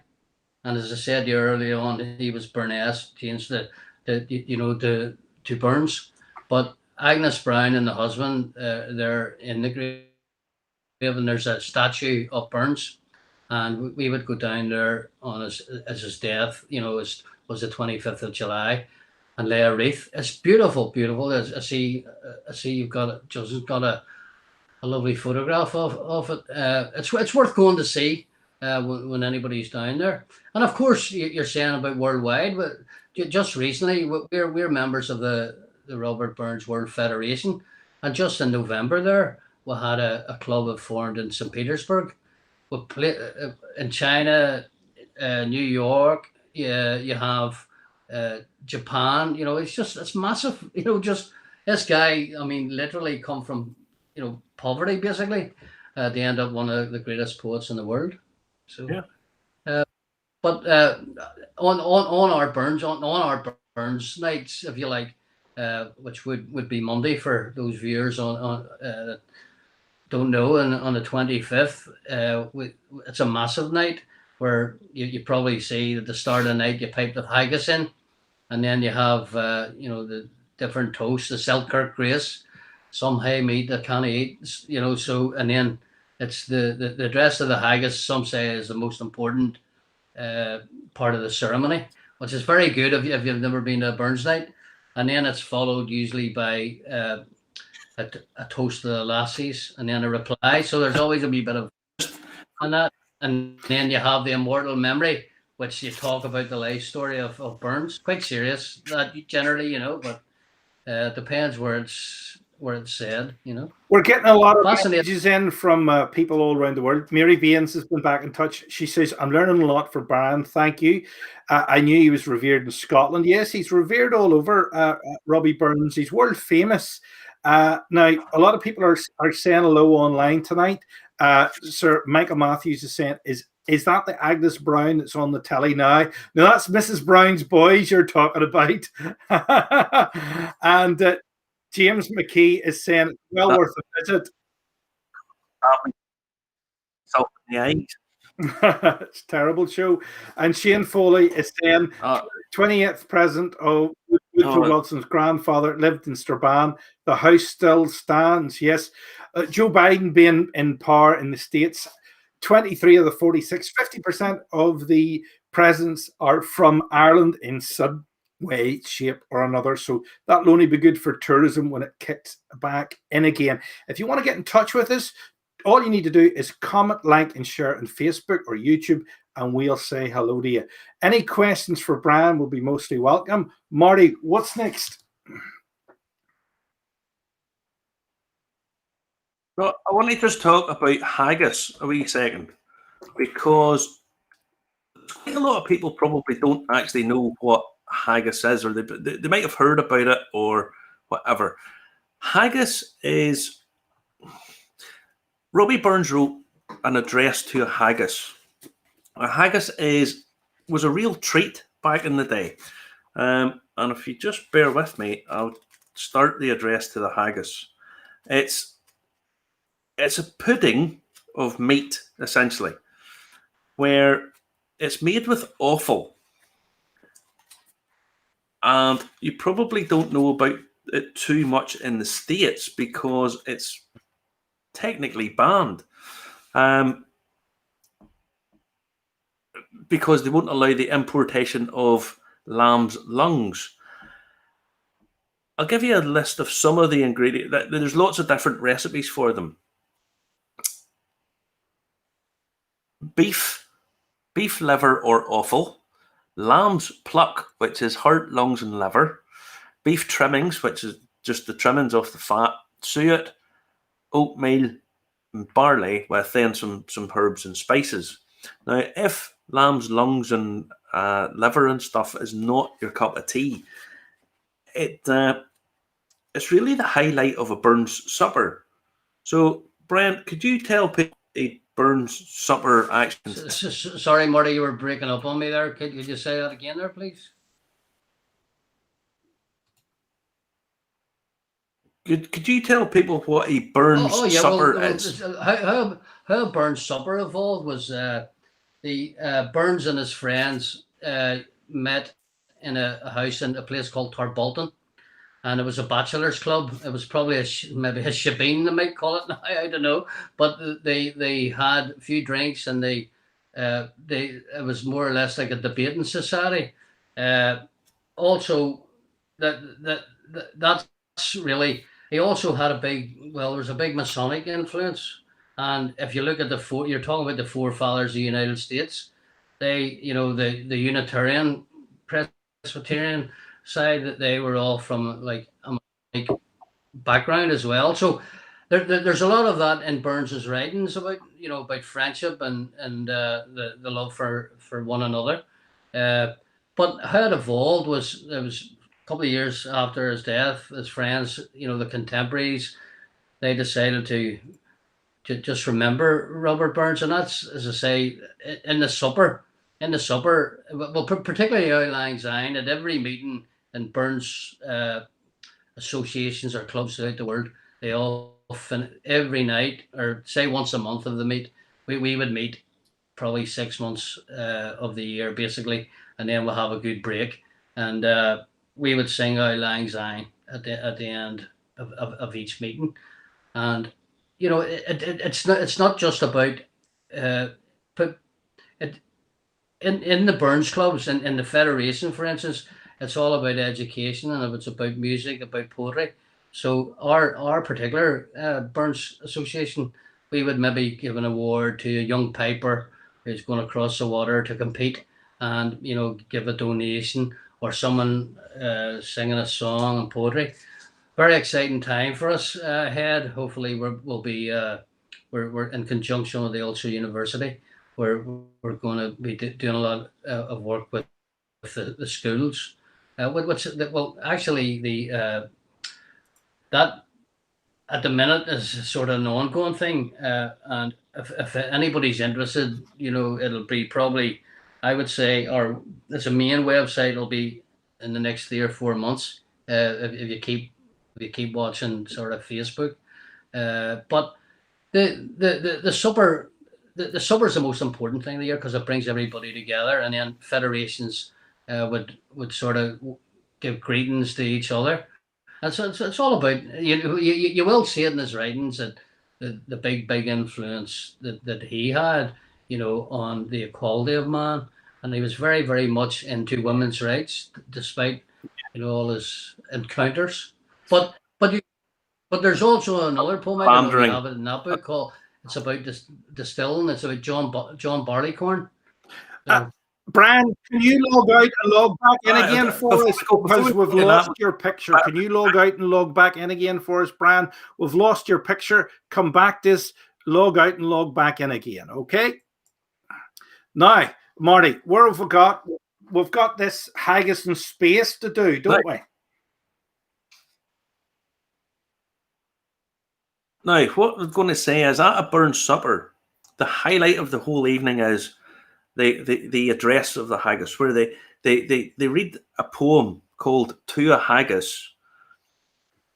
And as I said earlier on, he was Burness, changed to Burns. But Agnes Brown and the husband, they're in the grave, and there's a statue of Burns. And we would go down there on his death, was the 25th of July, and lay a wreath. It's beautiful, beautiful. I see you've got Justin's got a lovely photograph of it. It's worth going to see. When anybody's down there, and of course you're saying about worldwide, but just recently we're members of the Robert Burns World Federation, and just in November there we had a club formed in St. Petersburg. We play in China, New York. You have Japan. It's massive. Just this guy. I mean, literally come from poverty basically. They end up one of the greatest poets in the world. So, yeah. But on our Burns nights, if you like, which would be Monday for those viewers on don't know, and on the 25th, it's a massive night where you probably see at the start of the night you pipe the haggis in, and then you have the different toasts, the Selkirk Grace, some hay meat that can't eat, so, and then it's the dress of the haggis, some say, is the most important part of the ceremony, which is very good if you've never been to a Burns night. and then it's followed usually by a toast to the lassies, and then a reply. So there's always a wee bit of on that, and then you have the immortal memory, which you talk about the life story of Burns. Quite serious, that generally, but it depends where it's said. We're getting a lot of Fascinating. messages in from people all around the world. Mary Baines has been back in touch. She says, I'm learning a lot for Brian. Thank you. I knew he was revered in Scotland. Yes, he's revered all over, Robbie Burns. He's world famous. Now, a lot of people are saying hello online tonight. Sir Michael Matthews is saying, is that the Agnes Brown that's on the telly now? No, that's Mrs. Brown's Boys you're talking about. And James McKee is saying it's well worth a visit. So, yeah. It's a terrible show. And Shane Foley is saying 28th president of Woodrow Wilson's grandfather lived in Strabane. The house still stands. Yes. Joe Biden being in power in the States, 23 of the 46, 50% of the presidents are from Ireland in some way, shape, or another. So that'll only be good for tourism when it kicks back in again. If you want to get in touch with us, all you need to do is comment, like, and share on Facebook or YouTube, and we'll say hello to you. Any questions for Brian will be mostly welcome. Marty, what's next? Well, I want to just talk about haggis a wee second, because a lot of people probably don't actually know what haggis is, or they might have heard about it or whatever. Haggis is... Robbie Burns wrote an address to a haggis. A haggis was a real treat back in the day. And if you just bear with me, I'll start the address to the haggis. It's a pudding of meat, essentially, where it's made with offal. And you probably don't know about it too much in the States because it's technically banned, because they won't allow the importation of lamb's lungs. I'll give you a list of some of the ingredients. There's lots of different recipes for them. Beef liver or offal, lamb's pluck, which is heart, lungs, and liver, beef trimmings, which is just the trimmings off the fat, suet, oatmeal, and barley, with then some herbs and spices. Now, if lamb's lungs and liver and stuff is not your cup of tea, it's really the highlight of a Burns supper. So, Brent, could you tell people a Burns supper action? Sorry, Marty, you were breaking up on me there. Could you say that again there, please? Could you tell people what a Burns supper is? How Burns supper evolved was the Burns and his friends met in a house in a place called Tarbolton, and it was a bachelor's club. It was probably maybe a shebeen, they might call it now. I don't know, but they had a few drinks, and it was more or less like a debating society. Also, that's really. He also had there was a big Masonic influence. And if you look at you're talking about the forefathers of the United States, the Unitarian Presbyterian side, that they were all from like a Masonic background as well. So there's a lot of that in Burns's writings about friendship and the love for one another. But how it evolved was couple of years after his death, his friends, the contemporaries, they decided to just remember Robert Burns, and that's, as I say, in the supper, well, particularly Auld Lang Syne, at every meeting in Burns associations or clubs throughout the world, they all every night, or say once a month of the meet, we would meet probably 6 months of the year, basically, and then we'll have a good break, and we would sing Auld Lang Syne at the end of each meeting. And it's not just about but in the Burns clubs and in the Federation, for instance, it's all about education, and it's about music, about poetry. So our particular Burns Association, we would maybe give an award to a young piper who's going across the water to compete, and give a donation, or someone singing a song and poetry. Very exciting time for us ahead. Hopefully, we'll be we're in conjunction with the Ulster University. We're going to be doing a lot of work with the schools. Actually, that at the minute is sort of an ongoing thing, and if anybody's interested, it'll be probably, I would say, or there's a main website. It'll be in the next 3 or 4 months, if you keep watching sort of Facebook. But the supper. The supper is the most important thing of the year, because it brings everybody together, and then federations would sort of give greetings to each other. And so it's all about, you will see it in his writings, that the big influence that he had, on the equality of man, and he was very, very much into women's rights, despite all his encounters. But there's also another poem I don't know if you have it in that book called. It's about distilling. It's about John Barleycorn. So, Brian, can you log out and log back in again for us? Because we've lost your picture. Can you log out and log back in again for us, Brian? We've lost your picture. Come back to us, log out and log back in again, okay? Now, Marty, where have we got? We've got this haggis and space to do, don't we? Now, what I'm going to say is, at a Burns supper, the highlight of the whole evening is the address of the haggis, where they read a poem called "To a Haggis,"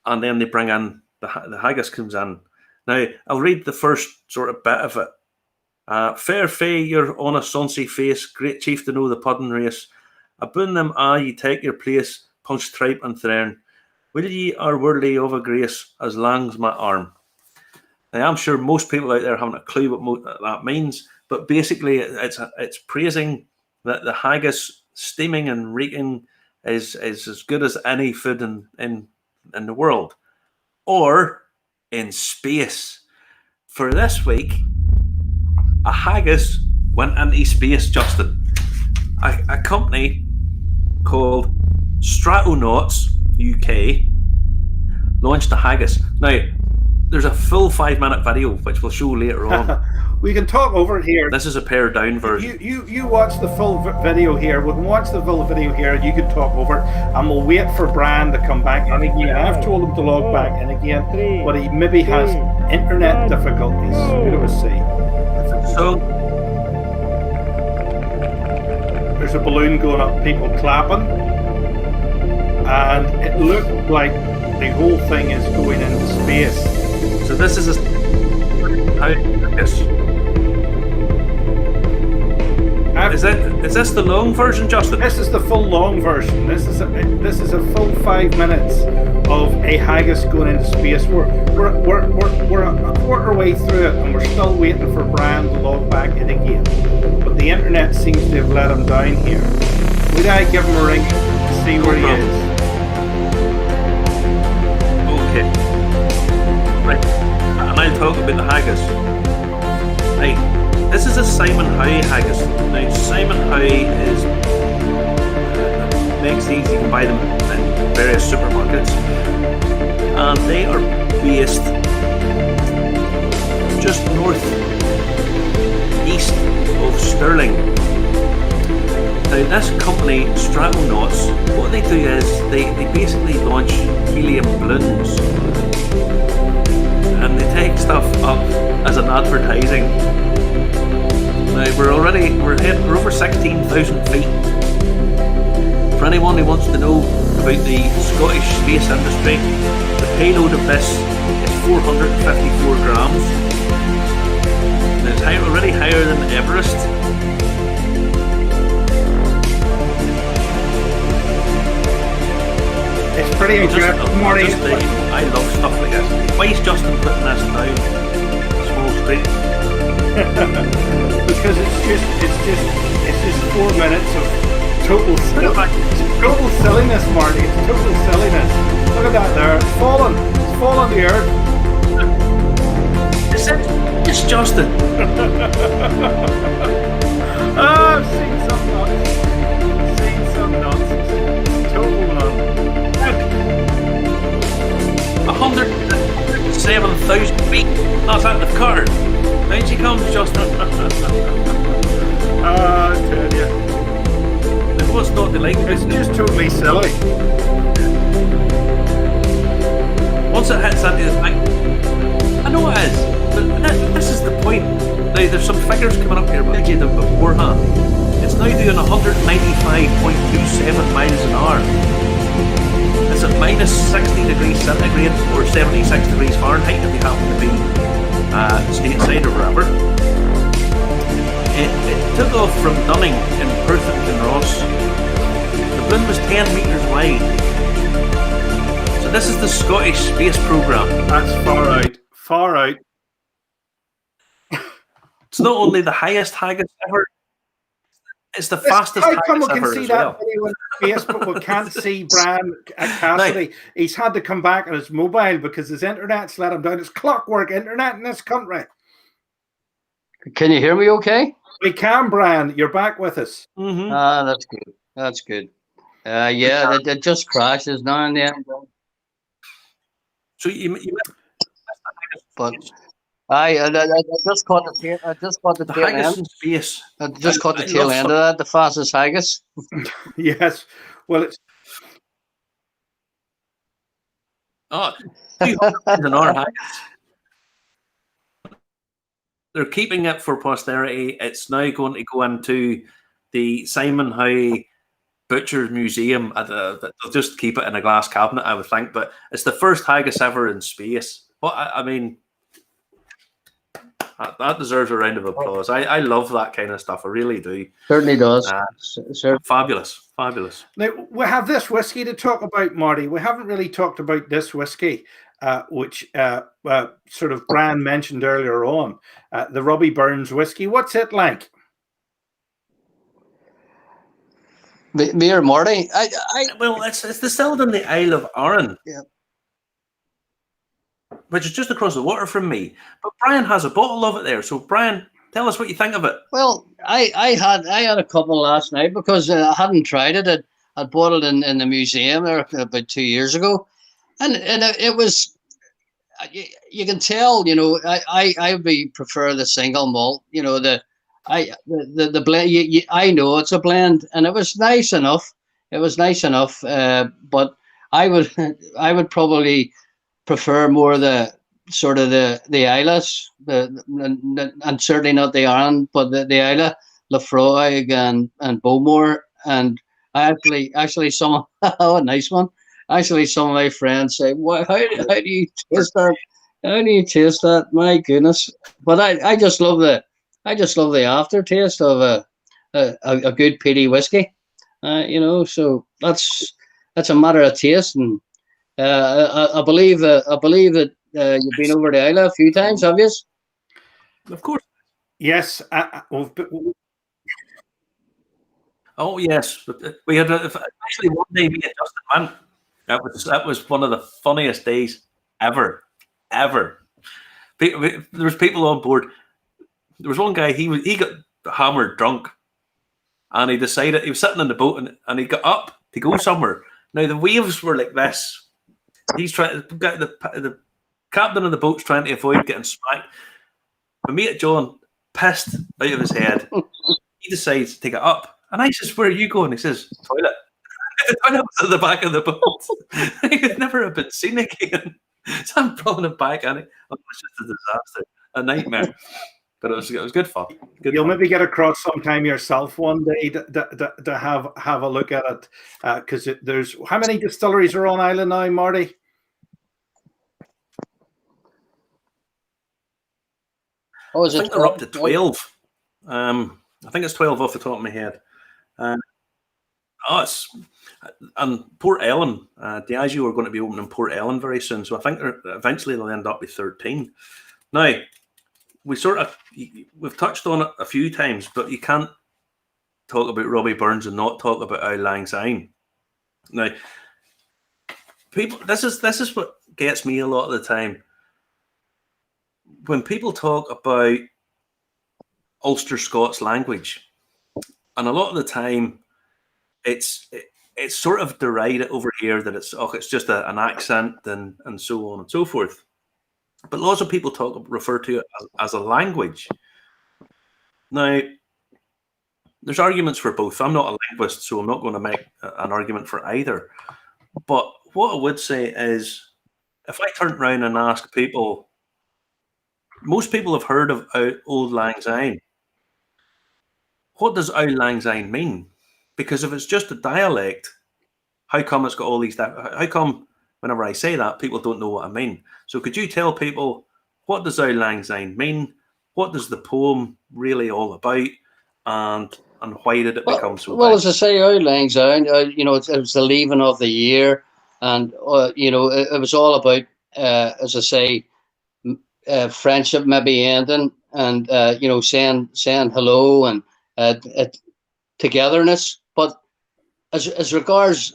and then they bring in the haggis comes in. Now, I'll read the first sort of bit of it. Fair fay, you're on a sonsy face, great chief to know the pudding race. Aboon them ye take your place, punch tripe and thrairn. Will ye are worthy of a grace as lang's my arm. Now, I'm sure most people out there haven't a clue what that means, but basically it's praising that the haggis steaming and reeking is as good as any food in the world, or in space. For this week, a haggis went into space, Justin. A company called Strattonauts UK launched a haggis. Now, there's a full 5-minute video which we'll show later on. We can talk over it here. This is a pared down version. You watch the full video here. We can watch the full video here, and you can talk over it, and we'll wait for Brian to come back in again. I've told him to log back in again, but he maybe has internet difficulties. Who do we see? So there's a balloon going up, people clapping, and it looked like the whole thing is going into space. So this is is this the long version, Justin? This is the full long version. This is a full 5 minutes of a haggis going into space. We're a quarter way through it, and we're still waiting for Brian to log back in again. But the internet seems to have let him down here. Would I give him a ring to see where he is? Okay. Right, and I'll talk about the haggis. Right, this is a Simon Howe haggis. Now, Simon Howe makes these. You can buy them in various supermarkets, and they are based just north-east of Stirling. Now, this company, Strattonauts, what they do is they basically launch helium balloons, and they take stuff up as an advertising. Now, we're over 16,000 feet. For anyone who wants to know about the Scottish space industry, the payload of this is 454 grams. And it's already higher than Everest. It's pretty incredible. I love stuff like this. Why is Justin putting this down small screen? Because it's just 4 minutes of total silliness, Marty. It's total silliness. Look at that there. It's fallen. It's fallen to earth. It's Justin. I've seen some nuts. Seen some nuts. Total nuts. 107,000 feet. That's out the car. Out she comes, Justin. I tell you. It was not the like. It's just totally silly. Once it hits into the thing, I know it is, but this is the point. Now, there's some figures coming up here, but I gave them beforehand. It's now doing 195.27 miles an hour. It's at minus 60 degrees centigrade or 76 degrees Fahrenheit if you happen to be stateside or wherever. It took off from Dunning in Perth and Kinross. The balloon was 10 metres wide. So this is the Scottish space programme. That's far out. Far out. It's not only the highest haggis ever, it's the fastest haggis ever. How come we can see that video in space, but we can't see Brian Cassidy? He's had to come back on his mobile because his internet's let him down. It's clockwork internet in this country. Can you hear me okay? We can, Brian. You're back with us. Mm-hmm. That's good. That's good. Yeah, it just crashes now and then. So you but I just caught the tail. I just caught the tail haggis end. in space. I just caught the tail end of that. The fastest haggis. Yes. Well, it's 200 an hour haggis. They're keeping it for posterity. It's now going to go into the Simon Howe Butcher's Museum. They'll just keep it in a glass cabinet, I would think. But it's the first haggis ever in space. Well, I mean, that deserves a round of applause. I love that kind of stuff. I really do. Certainly does. Fabulous. Fabulous. Now, we have this whiskey to talk about, Marty. We haven't really talked about this whiskey, which sort of Brian mentioned earlier on, the Robbie Burns whiskey. What's it like? Me or Marty? Well, it's distilled in the Isle of Arran. Yeah. Which is just across the water from me. But Brian has a bottle of it there. So, Brian, tell us what you think of it. Well, I had a couple last night because I hadn't tried it. I bought it in the museum there about 2 years ago, and it was. You can tell, you know, I prefer the single malt. You know, the blend. I know it's a blend, and it was nice enough. It was nice enough, but I would probably prefer more the sort of the Islas, and certainly not the Arran, but the Isla, Lafroig and Bowmore, and actually some oh, a nice one. Actually, some of my friends say, "What? How do you taste that? How do you taste that? My goodness!" But I just love the aftertaste of a good peaty whiskey. You know, so that's a matter of taste, and I believe that you've been over the Isla a few times, have you? Of course. Yes. Oh yes, we had actually one day me and Justin went. That was one of the funniest days ever. There was people on board. There was one guy. He got hammered drunk, and he decided he was sitting in the boat and he got up to go somewhere. Now the waves were like this. He's trying to get the captain of the boat's trying to avoid getting smacked. My mate John, pissed out of his head, he decides to get up, and I says, "Where are you going?" He says, "Toilet." The toilet was at the back of the boat. He could never have been seen again. So I'm pulling him back, and it was just a disaster, a nightmare. But it was good fun. You'll maybe get across sometime yourself one day to have a look at it, because there's how many distilleries are on Island now, Marty? I think they're up to 12. I think it's 12 off the top of my head. And Port Ellen, Diageo are going to be opening Port Ellen very soon, so I think eventually they'll end up with 13. Now, we've touched on it a few times, but you can't talk about Robbie Burns and not talk about Auld Lang Syne. Now, people, this is what gets me a lot of the time. When people talk about Ulster Scots language, and a lot of the time, it's sort of derided over here that it's just an accent and so on and so forth. But lots of people refer to it as a language. Now, there's arguments for both. I'm not a linguist, so I'm not going to make an argument for either. But what I would say is, if I turn around and ask people, most people have heard of Auld Lang Syne. What does Auld Lang Syne mean? Because if it's just a dialect, how come it's got all these? How come whenever I say that, people don't know what I mean? So could you tell people, what does Auld Lang Syne mean? What does the poem really all about? And why did it become so well, big? as I say, Auld Lang Syne, it was the leaving of the year, and it was all about, as I say, friendship maybe ending, and saying hello and togetherness. But as regards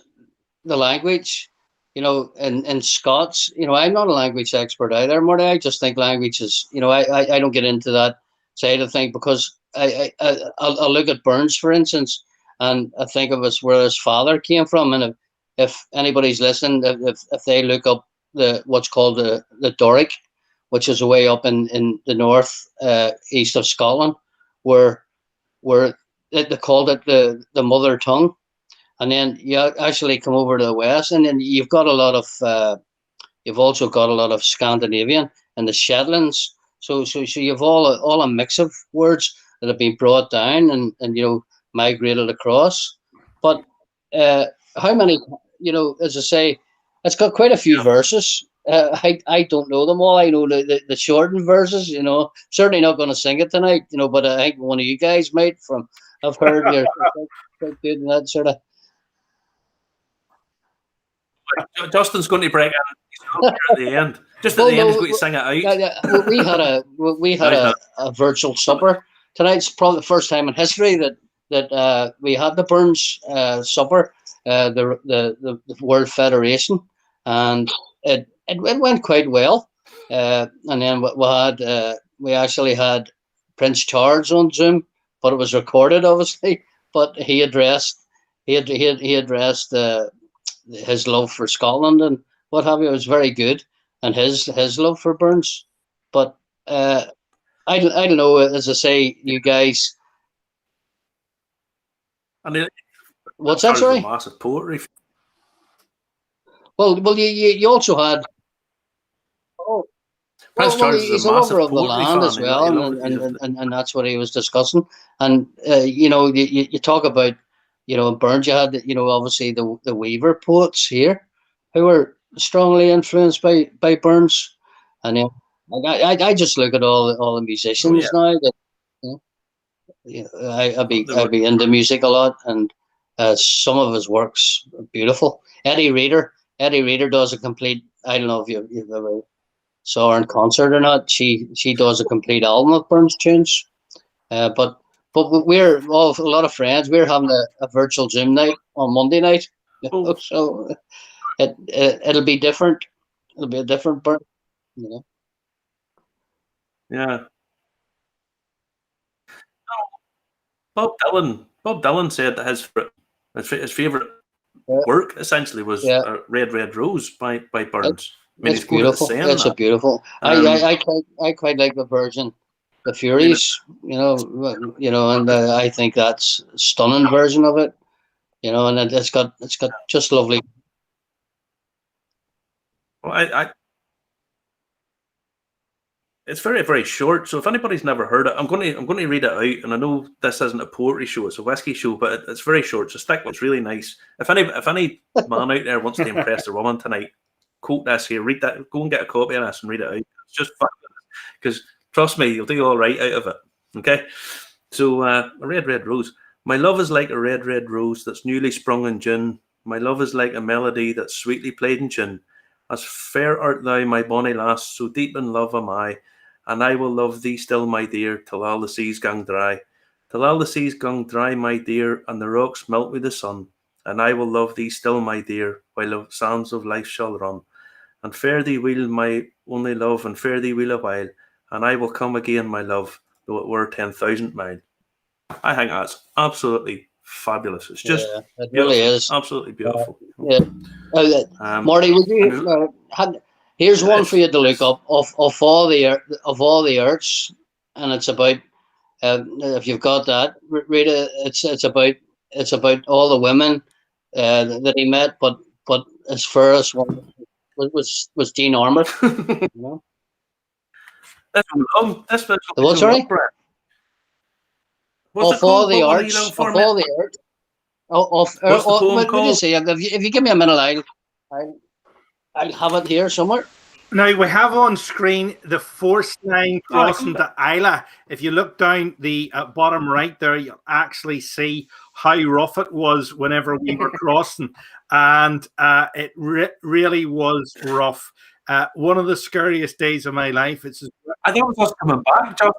the language, in Scots, I'm not a language expert either, Marty. I just think language is, I don't get into that side of things, because I'll look at Burns, for instance, and I think of us where his father came from. And if anybody's listening, if they look up what's called the Doric, which is away up in the north east of Scotland, where they called it the mother tongue. And then you actually come over to the west, and then you've got a lot of you've also got a lot of Scandinavian and the Shetlands. So you've all a mix of words that have been brought down and migrated across. But how many? As I say, it's got quite a few verses. I don't know them all. I know the shortened verses. Certainly not going to sing it tonight. But I think one of you guys might. I've heard you're quite good in that sort of. Justin's going to break out at the end. Just at the end, he's going to sing it out. We had a virtual supper tonight. It's probably the first time in history that we had the Burns supper, the World Federation, and it went quite well. And then we actually had Prince Charles on Zoom, but it was recorded, obviously. But he addressed his love for Scotland and what have you. It was very good, and his love for Burns. But I don't know. As I say, you guys. And what's that? Sorry. Massive poetry. Well, you also had. Oh. He's a lover of the land as well, and that's what he was discussing. And you talk about, Burns. You had obviously the Weaver poets here, who were strongly influenced by Burns. And I just look at all the musicians now. That I'd be into music a lot, and some of his works are beautiful. Eddie Reader does a complete. I don't know if you've ever saw her in concert or not. She does a complete album of Burns tunes. But we're all a lot of friends. We're having a virtual Zoom night on Monday night. So it'll be different. It'll be a different Burns. Yeah. Bob Dylan said that his favorite work essentially was Red Red Rose by Burns. It's beautiful. It's a beautiful. I quite like the version, the Furies. And I think that's a stunning version of it. And it's got just lovely. Well, it's very, very short. So if anybody's never heard it, I'm going to read it out. And I know this isn't a poetry show; it's a whiskey show, but it's very short. So stick with it. It's really nice. If any man out there wants to impress a woman tonight, quote this here. Read that. Go and get a copy of this and read it out. It's just fun, because trust me, you'll do all right out of it. Okay. So a red, red rose. My love is like a red, red rose that's newly sprung in June. My love is like a melody that's sweetly played in tune. As fair art thou, my bonny lass, so deep in love am I, and I will love thee still, my dear, till all the seas gang dry. till all the seas gone dry, my dear, and the rocks melt with the sun. And I will love thee still, my dear, while the sands of life shall run. And fare thee weel, my only love, and fare thee weel a while, and I will come again, my love, though it were 10,000 mile. I think that's absolutely fabulous. It's just it beautiful. really is. Absolutely beautiful. Marty, would you? Here's one for you to look up of all the Earths, and it's about. If you've got that, read it. It's about all the women that he met, but his first one was Jean Armour. You know? This was What, sorry? What's of all the Arts, of all the Earths, What's the poem called? You see, if you give me a minute, I'll have it here somewhere. Now we have on screen the force line crossing to Isla. If you look down the bottom right there, you'll actually see how rough it was whenever we were crossing, and it really was rough. One of the scariest days of my life. I think it was us coming back, John.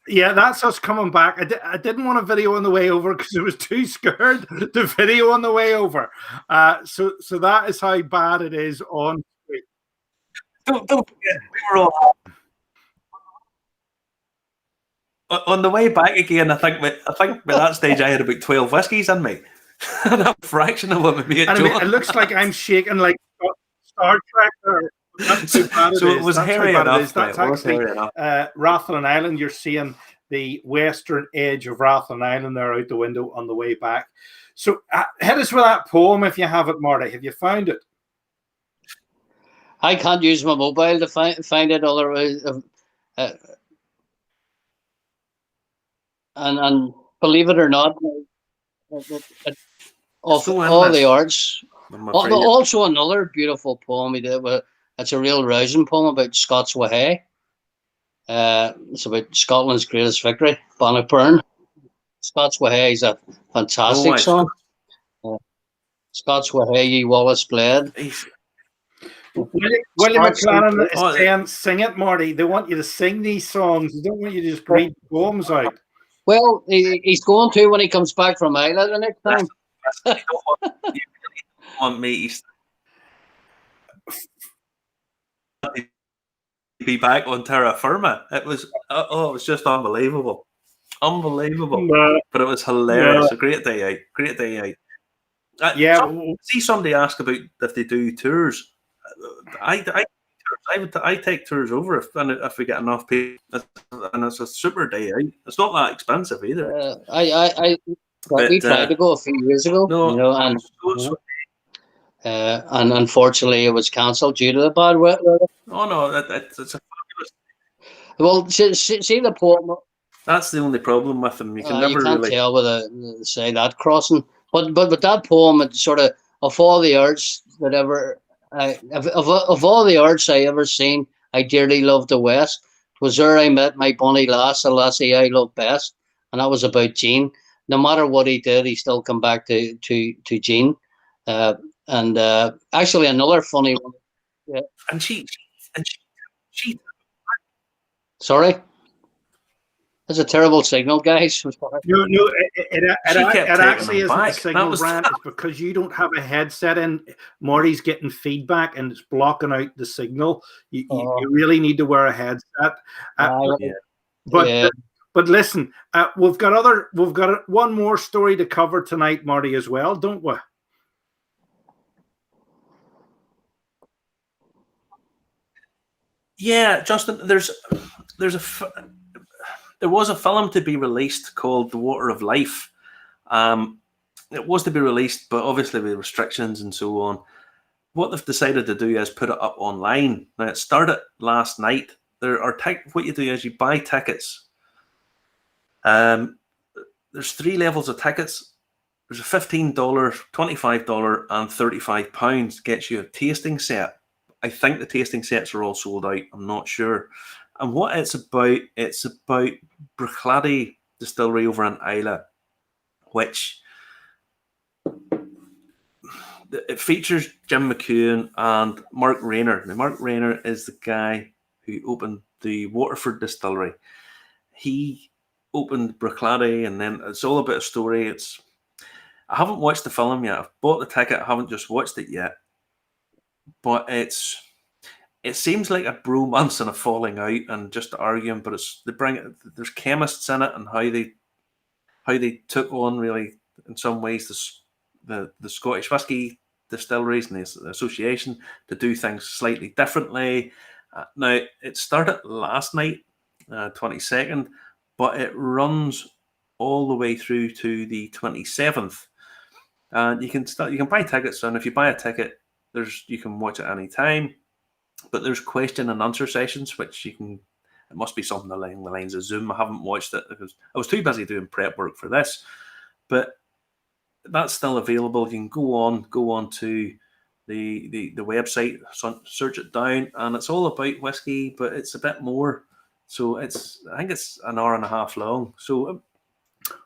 Yeah, that's us coming back. I didn't want to video on the way over because I was too scared to video on the way over. So that is how bad it is on. Don't forget, we were all on the way back again. I think by that stage I had about 12 whiskies in me. That fraction of what me. I mean, it looks like I'm shaking like Star Trek. That's how bad it is. It was hairy enough. That's actually Rathlin Island. You're seeing the western edge of Rathlin Island there out the window on the way back. So hit us with that poem if you have it, Marty. Have you found it? I can't use my mobile to find it otherwise. And believe it or not, of all the Arts, also another beautiful poem he did. It's a real rousing poem about Scots Wahey. It's about Scotland's greatest victory, Bannockburn. Scots Wahey is a fantastic song. Scots Wahey, ye Wallace bled. William McLaren is saying, sing it, Marty. They want you to sing these songs. They don't want you to just read poems out. Well, he's going to when he comes back from Ireland the next time. You want me to be back on terra firma. It was it was just unbelievable. But it was hilarious. A great day out. See somebody ask about if they do tours. I take tours over if we get enough people, and it's a super day out. It's not that expensive either. We tried to go a few years ago, and unfortunately it was cancelled due to the bad weather. Oh no, it's a fabulous. Well, see the poem. That's the only problem with them. You can never can't really tell with say that crossing, but that poem, it's sort of all the arts that ever. Of all the arts I ever seen, I dearly loved the West. 'Twas there I met my bonny lass, a lassie I loved best, and that was about Jean. No matter what he did, he still come back to Jean. And actually, another funny one. Yeah. And she. Sorry. That's a terrible signal, guys. No, it actually isn't a signal, Brand. It's because you don't have a headset in. Marty's getting feedback and it's blocking out the signal. You really need to wear a headset. But listen, we've got one more story to cover tonight, Marty, as well, don't we? Yeah, Justin. There was a film to be released called The Water of Life. It was to be released, but obviously with restrictions and so on. What they've decided to do is put it up online. Now, it started last night. There are what you do is you buy tickets. There's 3 levels of tickets. There's a $15, $25, and £35 gets you a tasting set. I think the tasting sets are all sold out. I'm not sure. And what it's about Buren Distillery over in Islay, which it features Jim McEwen and Mark Rayner. Now, Mark Rayner is the guy who opened the Waterford Distillery. He opened Bruichladdich, and then it's all about a story. I haven't watched the film yet. I've bought the ticket. I haven't just watched it yet. But it seems like a bromance and a falling out and just arguing. But there's chemists in it, and how they took on, really, in some ways, the Scottish whisky distilleries and the association to do things slightly differently. Now, it started last night, 22nd, but it runs all the way through to the 27th. And you can buy tickets, and if you buy a ticket, you can watch it any time. But there's question and answer sessions, which it must be something along the lines of Zoom. I haven't watched it because I was too busy doing prep work for this. But that's still available. You can go on to the website, search it down, and it's all about whiskey, but it's a bit more. So I think it's an hour and a half long. So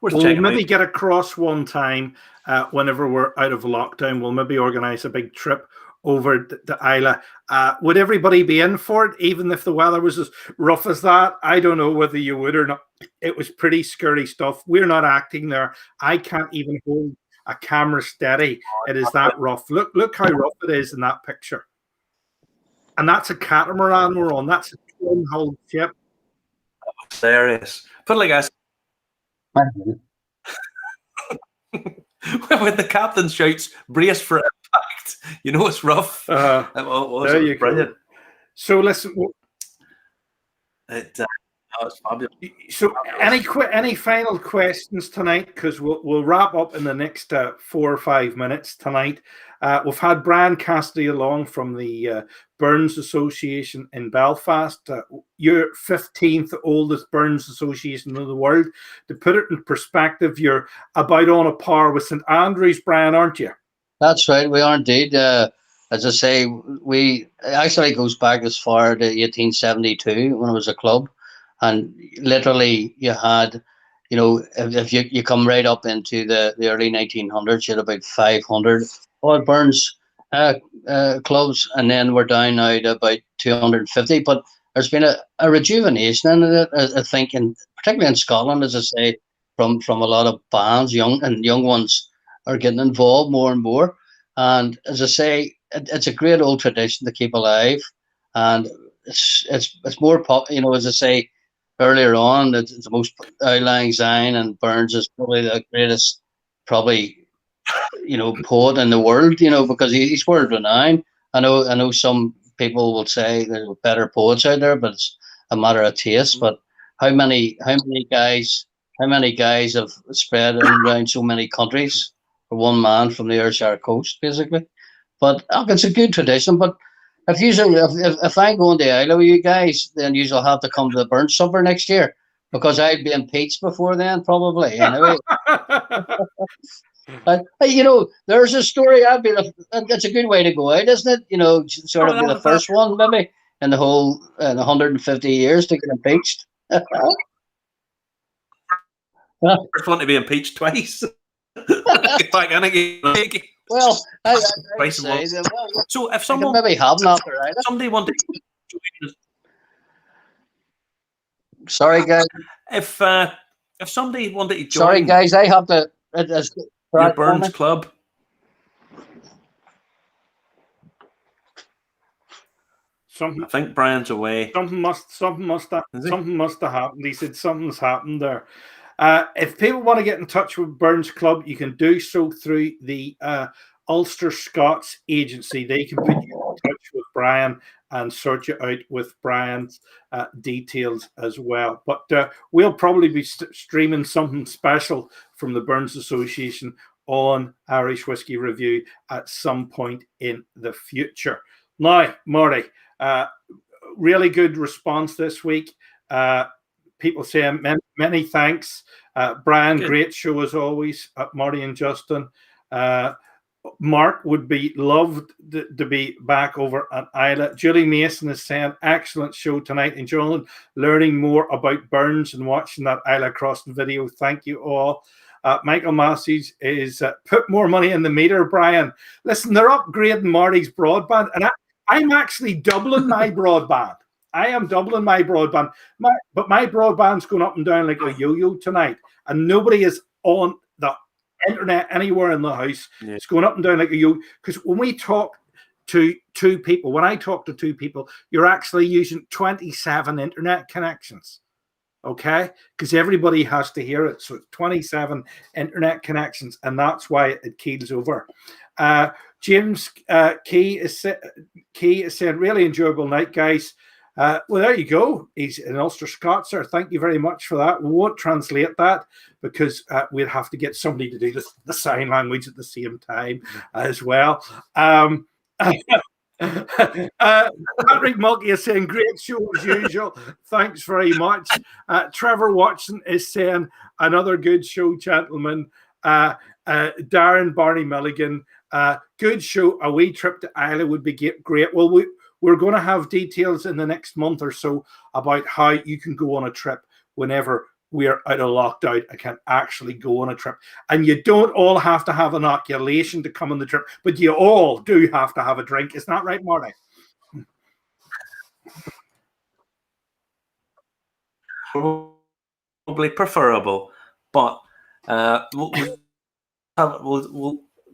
we'll maybe get across one time whenever we're out of lockdown. We'll maybe organise a big trip over to Islay. Would everybody be in for it, even if the weather was as rough as that? I don't know whether you would or not. It was pretty scary stuff. We're not acting there. I can't even hold a camera steady. It is that rough. Look how rough it is in that picture. And that's a catamaran we're on. That's a twin-hulled ship. Hilarious. But like I said, when the captain shouts, "Brace for impact," it's rough. There you brilliant. Go. So listen. It's fabulous. So any final questions tonight? Because we'll wrap up in the next 4 or 5 minutes tonight. We've had Brian Cassidy along from the Burns Association in Belfast. You're 15th oldest Burns Association in the world. To put it in perspective, you're about on a par with St Andrews, Brian, aren't you? That's right. We are indeed. As I say, it actually goes back as far to 1872 when it was a club. And literally, you had, if you come right up into the early 1900s, you had about 500 odd Burns clubs, and then we're down now to about 250. But there's been a rejuvenation in it, I think, and particularly in Scotland, as I say, from a lot of bands, young ones are getting involved more and more. And as I say, it's a great old tradition to keep alive, and it's more pop. As I say earlier on, it's the most outlying Zion, and Burns is probably the greatest, poet in the world, because he's world renowned. I know some people will say there's better poets out there, but it's a matter of taste. But how many guys have spread around so many countries for one man from the Ayrshire coast, basically? But it's a good tradition. But if I'm going to Islay with you guys, then you'll have to come to the Burns supper next year, because I'd be impeached before then, probably. Anyway. There's a story. That's a good way to go out, isn't it? Sort of be the first one, maybe, in the whole 150 years to get impeached. First one to be impeached twice. Well, I say that, so if someone maybe have not, right? Somebody wanted to join us. Sorry, guys. If somebody wanted to join, sorry, guys, I have to. Your Burns Club. I think Brian's away. Something must have happened. He said something's happened there. If people want to get in touch with Burns Club, you can do so through the Ulster Scots Agency. They can put you in touch with Brian and sort you out with Brian's details as well. But we'll probably be streaming something special from the Burns Association on Irish Whiskey Review at some point in the future. Now, Marty, really good response this week. People saying many thanks. Brian, good. Great show as always. Marty and Justin. Mark would be loved to be back over at Islay. Julie Mason is saying, excellent show tonight. Enjoying learning more about Burns and watching that Islay Crossing video. Thank you all. Michael Massey is put more money in the meter, Brian. Listen, they're upgrading Marty's broadband, and I'm actually doubling my broadband. I am doubling my broadband. But my broadband's going up and down like a yo-yo tonight, and nobody is on the internet anywhere in the house. Yeah. It's going up and down like a yo. Because when we talk to two people, when I talk to two people, you're actually using 27 internet connections. Okay, because everybody has to hear it. So it's 27 internet connections, and that's why it keels over. James Key is saying, really enjoyable night, guys. Well, there you go. He's an Ulster Scot, sir. Thank you very much for that. We won't translate that because we'd have to get somebody to do the sign language at the same time as well. Patrick Mulkey is saying, great show as usual. Thanks very much. Trevor Watson is saying, another good show, gentlemen. Darren Barney Milligan, good show. A wee trip to Islay would be great. Well, we're going to have details in the next month or so about how you can go on a trip whenever we're out of lockdown. I can actually go on a trip. And you don't all have to have inoculation to come on the trip, but you all do have to have a drink. Isn't that right, Marty? Probably preferable, but we'll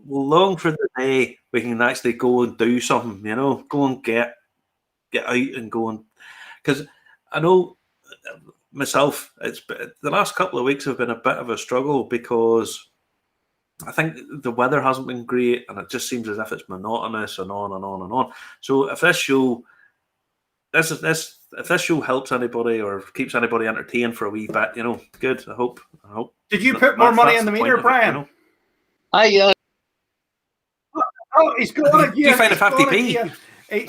long for the day we can actually go and do something, go and get out and go and, because I know myself, the last couple of weeks have been a bit of a struggle because I think the weather hasn't been great and it just seems as if it's monotonous and on and on and on. So if this show helps anybody or keeps anybody entertained for a wee bit, good. I hope. Did you put more money in the meter, Brian? I Oh, he's going again. Do you find a 50p?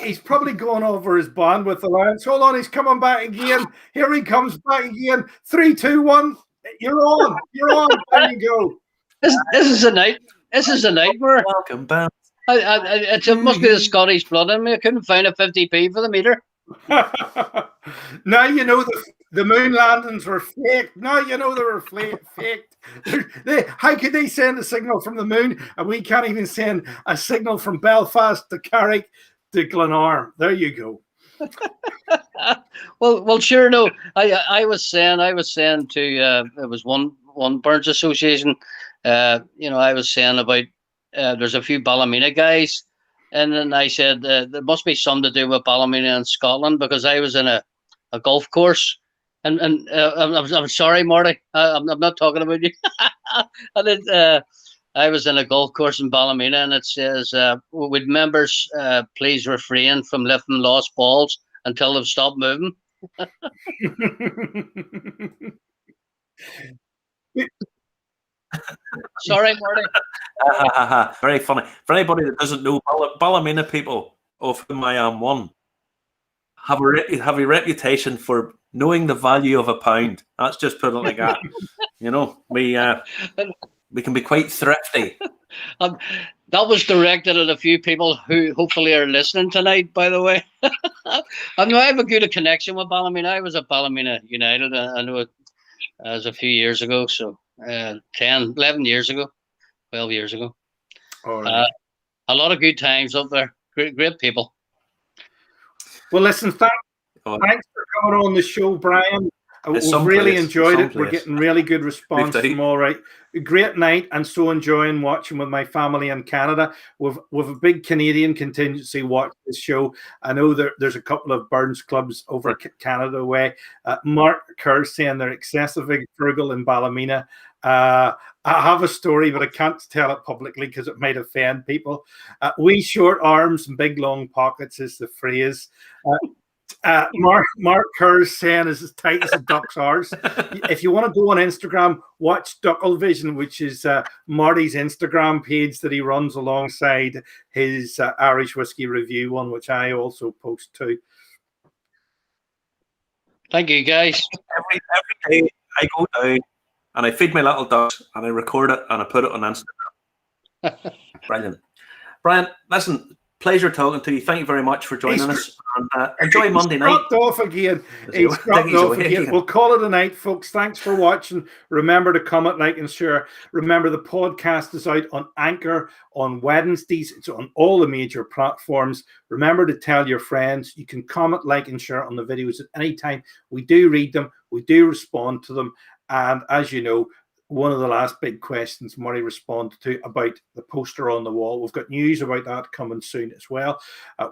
He's probably going over his bandwidth allowance. Hold on, he's coming back again. Here he comes back again. 3, 2, 1. You're on. You're on. There you go. This is a night. This is a nightmare. Welcome back. It must be the Scottish blood in me. I couldn't find a 50p for the meter. Now you know the moon landings were fake. Now you know they were faked. How could they send a signal from the moon and we can't even send a signal from Belfast to Carrick to Glenarm? There you go. well, sure. No, I was saying to it was one Burns Association. I was saying about there's a few Ballymena guys. And then I said, there must be something to do with Ballymena in Scotland because I was in a golf course. And I'm sorry, Marty, I'm not talking about you. And I was in a golf course in Ballymena and it says, would members please refrain from lifting lost balls until they've stopped moving? Sorry, Marty. Very funny. For anybody that doesn't know, Ballymena people, of whom I am one, have a reputation for knowing the value of a pound. Let's just put it like that. We can be quite thrifty. That was directed at a few people who hopefully are listening tonight, by the way. I have a good connection with Ballymena. I was at Ballymena United. I know it was a few years ago, so 10, 11 years ago, 12 years ago. Right. A lot of good times up there. Great people. Well, listen, thanks for coming on the show, Brian. We've really enjoyed it. We're getting really good response from all right. Great night, and so enjoying watching with my family in Canada. With a big Canadian contingency watch this show. I know there's a couple of Burns clubs over Canada way. Mark Kerr saying they're excessively frugal in Ballymena. I have a story, but I can't tell it publicly because it might offend people. Wee short arms and big long pockets is the phrase. Mark Kerr's saying is as tight as a duck's arse. If you want to go on Instagram, watch Duckle Vision, which is Marty's Instagram page that he runs alongside his Irish Whiskey Review one, which I also post too. Thank you, guys. Every day I go down and I feed my little ducks and I record it and I put it on Instagram. Brilliant. Brian, listen, pleasure talking to you. Thank you very much for joining us. And enjoy Monday night. Dropped off again. He's dropped off again. We'll call it a night, folks. Thanks for watching. Remember to comment, like, and share. Remember, the podcast is out on Anchor on Wednesdays. It's on all the major platforms. Remember to tell your friends. You can comment, like, and share on the videos at any time. We do read them. We do respond to them. And as you know, one of the last big questions Murray responded to about the poster on the wall. We've got news about that coming soon as well.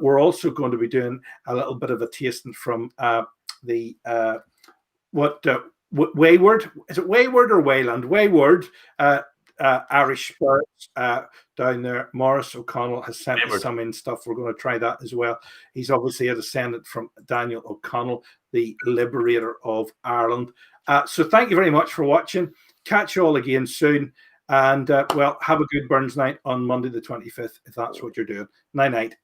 We're also going to be doing a little bit of a tasting from Wayward. Is it Wayward or Wayland? Wayward Irish spirits down there. Morris O'Connell has sent us some in stuff. We're going to try that as well. He's obviously a descendant from Daniel O'Connell, the liberator of Ireland. So thank you very much for watching. Catch you all again soon. And, well, have a good Burns night on Monday the 25th, if that's what you're doing. Night-night.